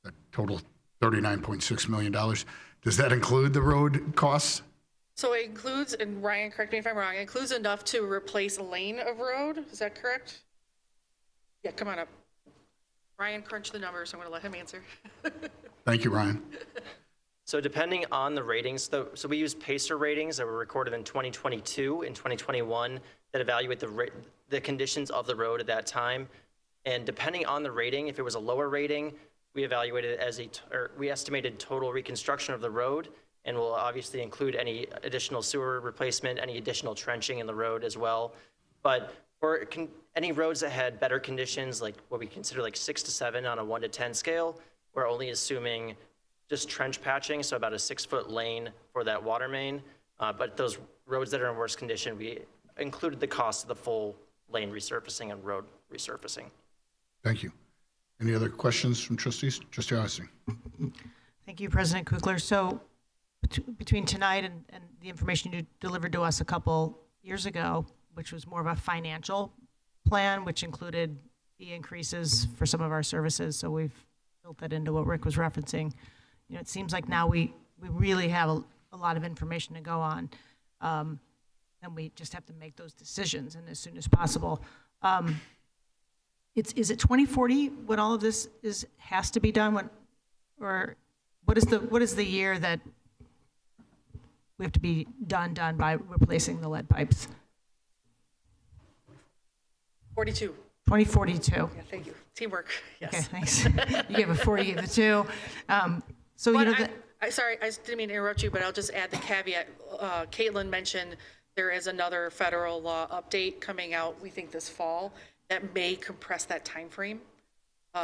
that total $39.6 million, does that include the road costs? So it includes, and Ryan, correct me if I'm wrong, it includes enough to replace a lane of road. Is that correct? Yeah, come on up. Ryan crunched the numbers, so I'm going to let him answer. Thank you, Ryan. So depending on the ratings, so we use PACER ratings that were recorded in 2022 and 2021 that evaluate the conditions of the road at that time. And depending on the rating, if it was a lower rating, we evaluated it as we estimated total reconstruction of the road. and will obviously include any additional sewer replacement, any additional trenching in the road as well. But for any roads that had better conditions, like what we consider like 6 to 7 on a 1 to 10 scale, we're only assuming just trench patching, so about a 6-foot lane for that water main. But those roads that are in worse condition, we included the cost of the full lane resurfacing and road resurfacing. Thank you. Any other questions from trustees? Trustee Ossing. Thank you, President Kugler. So between tonight and the information you delivered to us a couple years ago, which was more of a financial plan, which included the increases for some of our services, so we've built that into what Rick was referencing. You know, it seems like now we really have a lot of information to go on, and we just have to make those decisions, and as soon as possible. Is it 2040 when all of this has to be done? Or what is the year that we have to be done by replacing the lead pipes? 42. 2042. Yeah, thank you. Teamwork. Yes. Okay, thanks. You gave a 40, you gave a 2. So But you know, sorry, I didn't mean to interrupt you, but I'll just add the caveat. Caitlin mentioned there is another federal law update coming out, we think this fall, that may compress that time frame.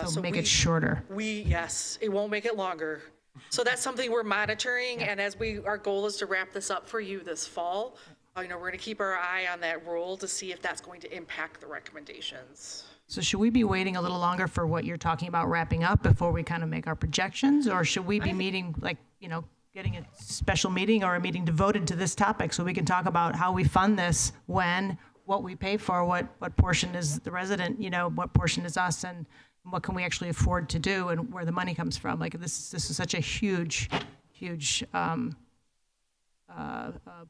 so make it shorter. Yes, it won't make it longer. So that's something we're monitoring, and as our goal is to wrap this up for you this fall, we're going to keep our eye on that rule to see if that's going to impact the recommendations. So should we be waiting a little longer for what you're talking about wrapping up before we kind of make our projections, or should we be meeting, like, getting a special meeting or a meeting devoted to this topic so we can talk about how we fund this, when, what we pay for, what portion is the resident, what portion is us, and what can we actually afford to do, and where the money comes from? Like, this is such a huge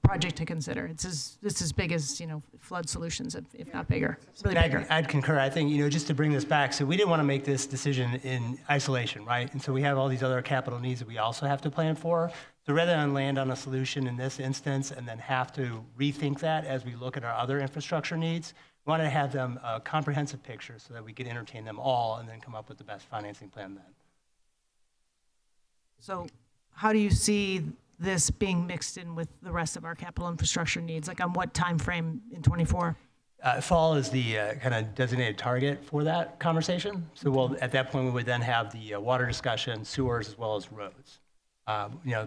project to consider. It's as big as flood solutions, if not bigger. It's really bigger. I'd concur. I think just to bring this back, so we didn't want to make this decision in isolation, right? And so we have all these other capital needs that we also have to plan for. So rather than land on a solution in this instance and then have to rethink that as we look at our other infrastructure needs, we want to have them a comprehensive picture so that we can entertain them all and then come up with the best financing plan then. So how do you see this being mixed in with the rest of our capital infrastructure needs? Like, on what time frame in 24? Fall is the kind of designated target for that conversation. So at that point, we would then have the water discussion, sewers, as well as roads.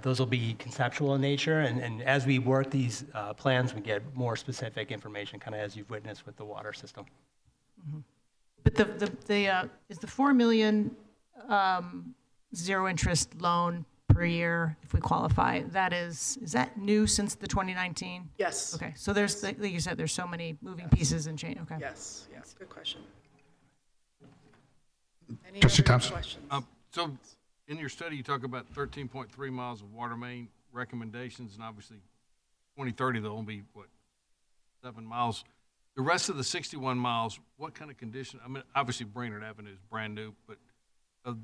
Those will be conceptual in nature, and as we work these plans, we get more specific information, kind of as you've witnessed with the water system. Mm-hmm. But is the $4 million zero interest loan per year, if we qualify, is that new since the 2019? Yes. Okay, so there's, like you said, there's so many moving pieces and change. Okay. Yes, good question. Any Trustee other Thompson. questions? So in your study, you talk about 13.3 miles of water main recommendations, and obviously 2030, there'll only be, 7 miles. The rest of the 61 miles, what kind of condition? I mean, obviously Brainerd Avenue is brand new, but of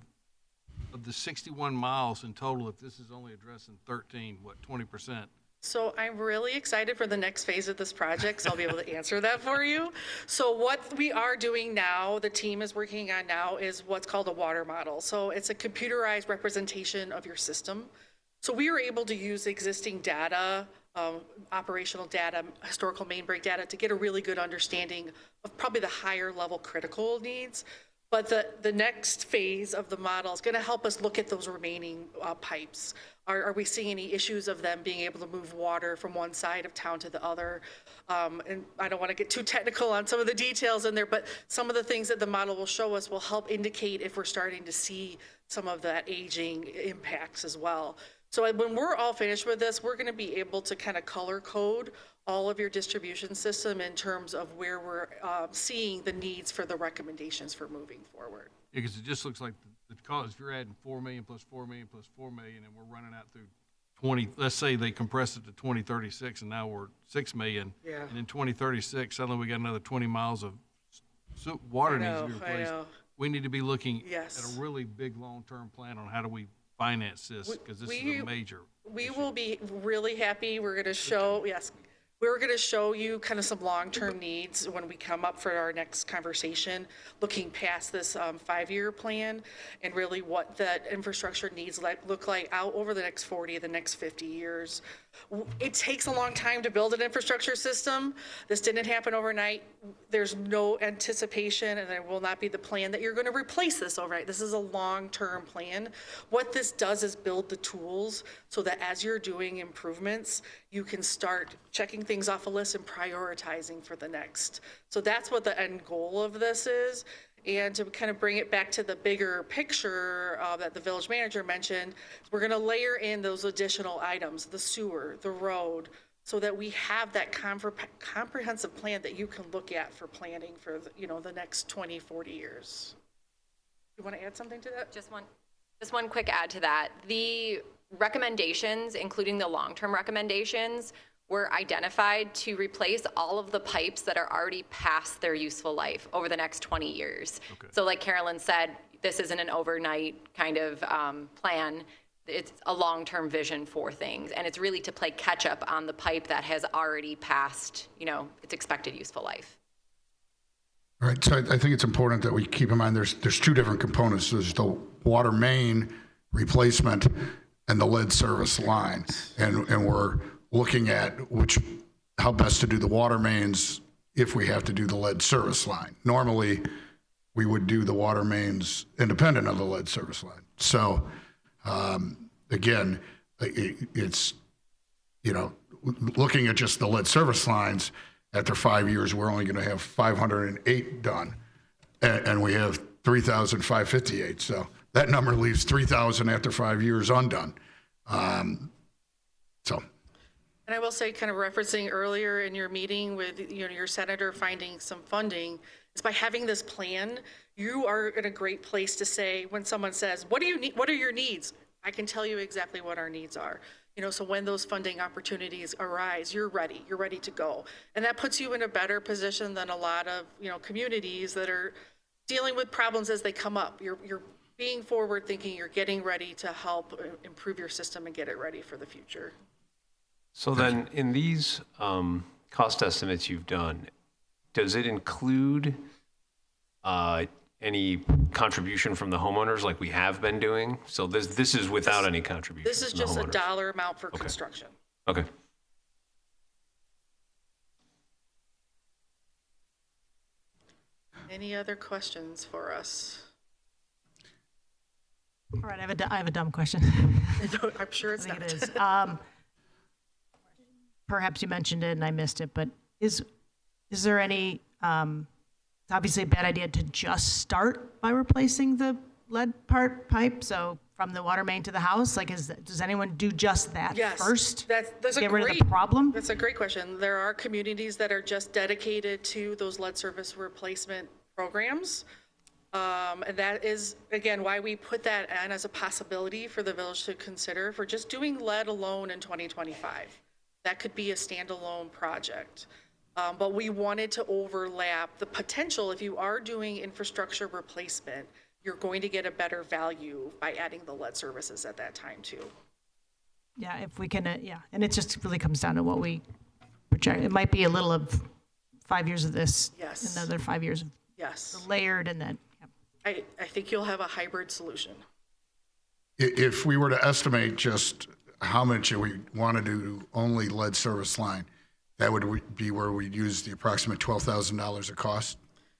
the 61 miles in total, if this is only addressing 13, 20%? So I'm really excited for the next phase of this project, so I'll be able to answer that for you. So what we are doing now, the team is working on now, is what's called a water model. So it's a computerized representation of your system. So we were able to use existing data, operational data, historical main break data, to get a really good understanding of probably the higher level critical needs. But the next phase of the model is going to help us look at those remaining pipes. Are we seeing any issues of them being able to move water from one side of town to the other? And I don't want to get too technical on some of the details in there, but some of the things that the model will show us will help indicate if we're starting to see some of that aging impacts as well. So when we're all finished with this, we're going to be able to kind of color code all of your distribution system in terms of where we're seeing the needs for the recommendations for moving forward. Yeah, because it just looks like the cost, if you're adding 4 million plus 4 million plus 4 million, and we're running out through 20, let's say they compressed it to 2036, and now we're 6 million. Yeah. And in 2036, suddenly we got another 20 miles of water needs to be replaced. We need to be looking at a really big long-term plan on how do we finance this, because this is a major We will be really happy. We're going to show, We're going to show you kind of some long-term needs when we come up for our next conversation, looking past this 5-year plan and really what that infrastructure needs look like out over the next 40, the next 50 years. It takes a long time to build an infrastructure system. This didn't happen overnight. There's no anticipation, and there will not be the plan that you're going to replace this overnight. This is a long-term plan. What this does is build the tools so that as you're doing improvements, you can start checking things off a list and prioritizing for the next. So that's what the end goal of this is. And to kind of bring it back to the bigger picture that the village manager mentioned, we're going to layer in those additional items, the sewer, the road, so that we have that comprehensive plan that you can look at for planning for the next 20, 40 years. You want to add something to that? Just one quick add to that. The recommendations, including the long-term recommendations, were identified to replace all of the pipes that are already past their useful life over the next 20 years. Okay. So like Carolyn said, this isn't an overnight kind of plan. It's a long-term vision for things, and it's really to play catch up on the pipe that has already passed, its expected useful life. All right, so I think it's important that we keep in mind there's two different components. There's the water main replacement and the lead service line, and we're looking at how best to do the water mains if we have to do the lead service line. Normally, we would do the water mains independent of the lead service line. So, again, it's, looking at just the lead service lines, after 5 years, we're only going to have 508 done, and we have 3,558. So that number leaves 3,000 after 5 years undone. And I will say, kind of referencing earlier in your meeting with your senator finding some funding, is by having this plan, you are in a great place to say, when someone says, what do you need? What are your needs? I can tell you exactly what our needs are. So when those funding opportunities arise, you're ready to go. And that puts you in a better position than a lot of, communities that are dealing with problems as they come up. You're being forward thinking, you're getting ready to help improve your system and get it ready for the future. So then, in these cost estimates you've done, does it include any contribution from the homeowners like we have been doing? So this is without any contribution. This is just a dollar amount for construction. Okay. Any other questions for us? All right, I have a dumb question. I'm sure it's not. It is. Perhaps you mentioned it and I missed it, but is there any, it's obviously a bad idea to just start by replacing the lead pipe, so from the water main to the house? Like, does anyone do just that first? That's get rid of the problem? That's a great question. There are communities that are just dedicated to those lead service replacement programs. And that is, again, why we put that in as a possibility for the village to consider for just doing lead alone in 2025. That could be a standalone project. But we wanted to overlap the potential. If you are doing infrastructure replacement, you're going to get a better value by adding the lead services at that time too. Yeah, if we can, and it just really comes down to what we project. It might be a little of 5 years of this, another 5 years of layered, and then. I think you'll have a hybrid solution. If we were to estimate just how much we want to do only lead service line, that would be where we'd use the approximate $12,000 of cost?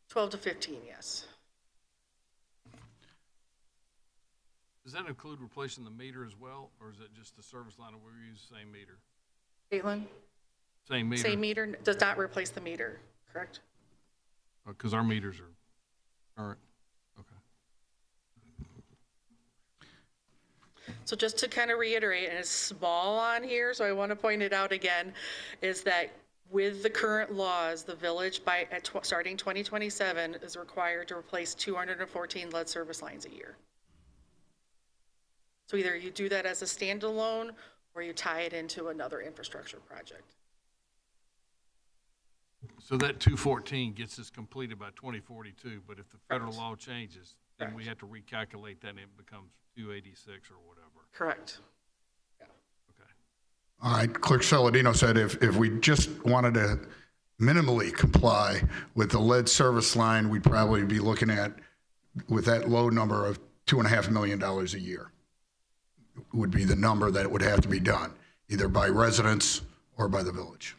12 to 15, yes. Does that include replacing the meter as well, or is it just the service line where we use the same meter? Caitlin? Same meter? Same meter does not replace the meter, correct? Because our meters are current. So just to kind of reiterate, and it's small on here, so I want to point it out again, is that with the current laws, the village starting 2027 is required to replace 214 lead service lines a year. So either you do that as a standalone or you tie it into another infrastructure project. So that 214 gets us completed by 2042, but if the federal law changes, then we have to recalculate that and it becomes 286 or whatever. Correct. Okay. All right, Clerk Saladino said if we just wanted to minimally comply with the lead service line, we'd probably be looking at, with that low number of $2.5 million a year, would be the number that would have to be done, either by residents or by the village.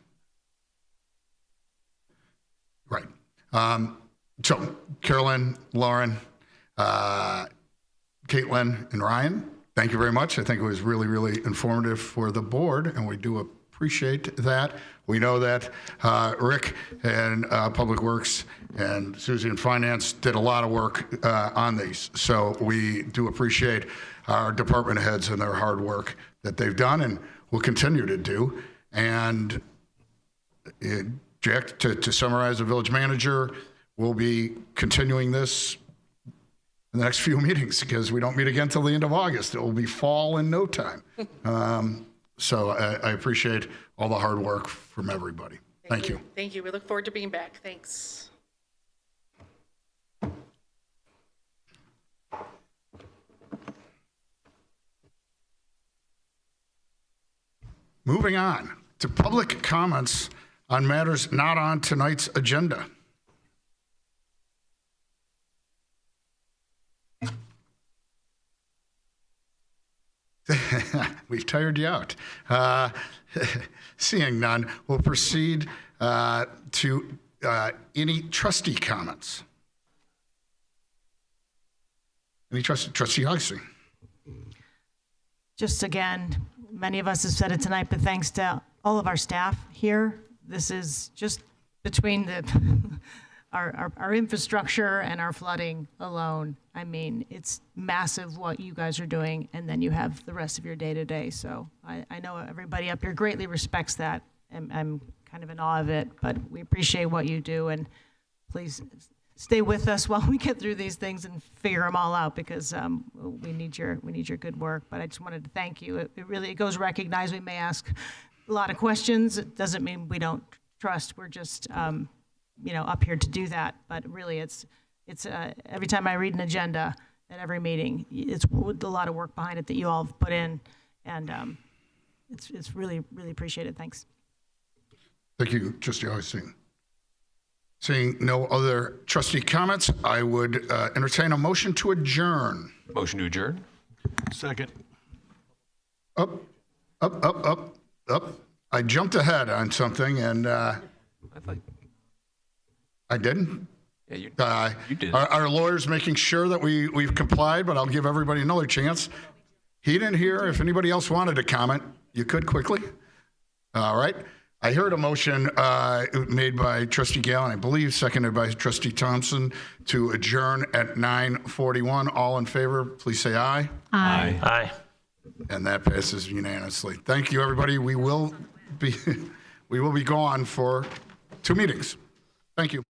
Right. So Carolyn, Lauren, Caitlin, and Ryan, thank you very much. I think it was really, really informative for the board, and we do appreciate that. We know that Rick and Public Works and Susie in Finance did a lot of work on these. So we do appreciate our department heads and their hard work that they've done and will continue to do. And Jack, to summarize, the village manager will be continuing this in the next few meetings because we don't meet again till the end of August. It will be fall in no time. So I appreciate all the hard work from everybody. Thank you. Thank you. We look forward to being back. Thanks. Moving on to public comments on matters not on tonight's agenda. We've tired you out. Seeing none, we'll proceed to any trustee comments. Any trustee Hugsy? Just again, many of us have said it tonight, but thanks to all of our staff here. This is just between the our infrastructure and our flooding alone. I mean, it's massive what you guys are doing, and then you have the rest of your day-to-day. So I know everybody up here greatly respects that. I'm kind of in awe of it, but we appreciate what you do, and please stay with us while we get through these things and figure them all out, because we need your good work. But I just wanted to thank you. It goes recognized. We may ask a lot of questions. It doesn't mean we don't trust. We're just up here to do that. But really, it's every time I read an agenda at every meeting, it's a lot of work behind it that you all have put in, and it's really, really appreciated. Thanks. Thank you, Trustee Augustine. Seeing no other trustee comments, I would entertain a motion to adjourn. Motion to adjourn. Second. Up. I jumped ahead on something, and I didn't. Yeah, you did. Our lawyer's making sure that we've complied, but I'll give everybody another chance. He didn't hear. If anybody else wanted to comment, you could quickly. All right. I heard a motion made by Trustee Gale, and I believe seconded by Trustee Thompson, to adjourn at 9:41. All in favor, please say aye. Aye. Aye. And that passes unanimously. Thank you, everybody. We will be gone for 2 meetings. Thank you.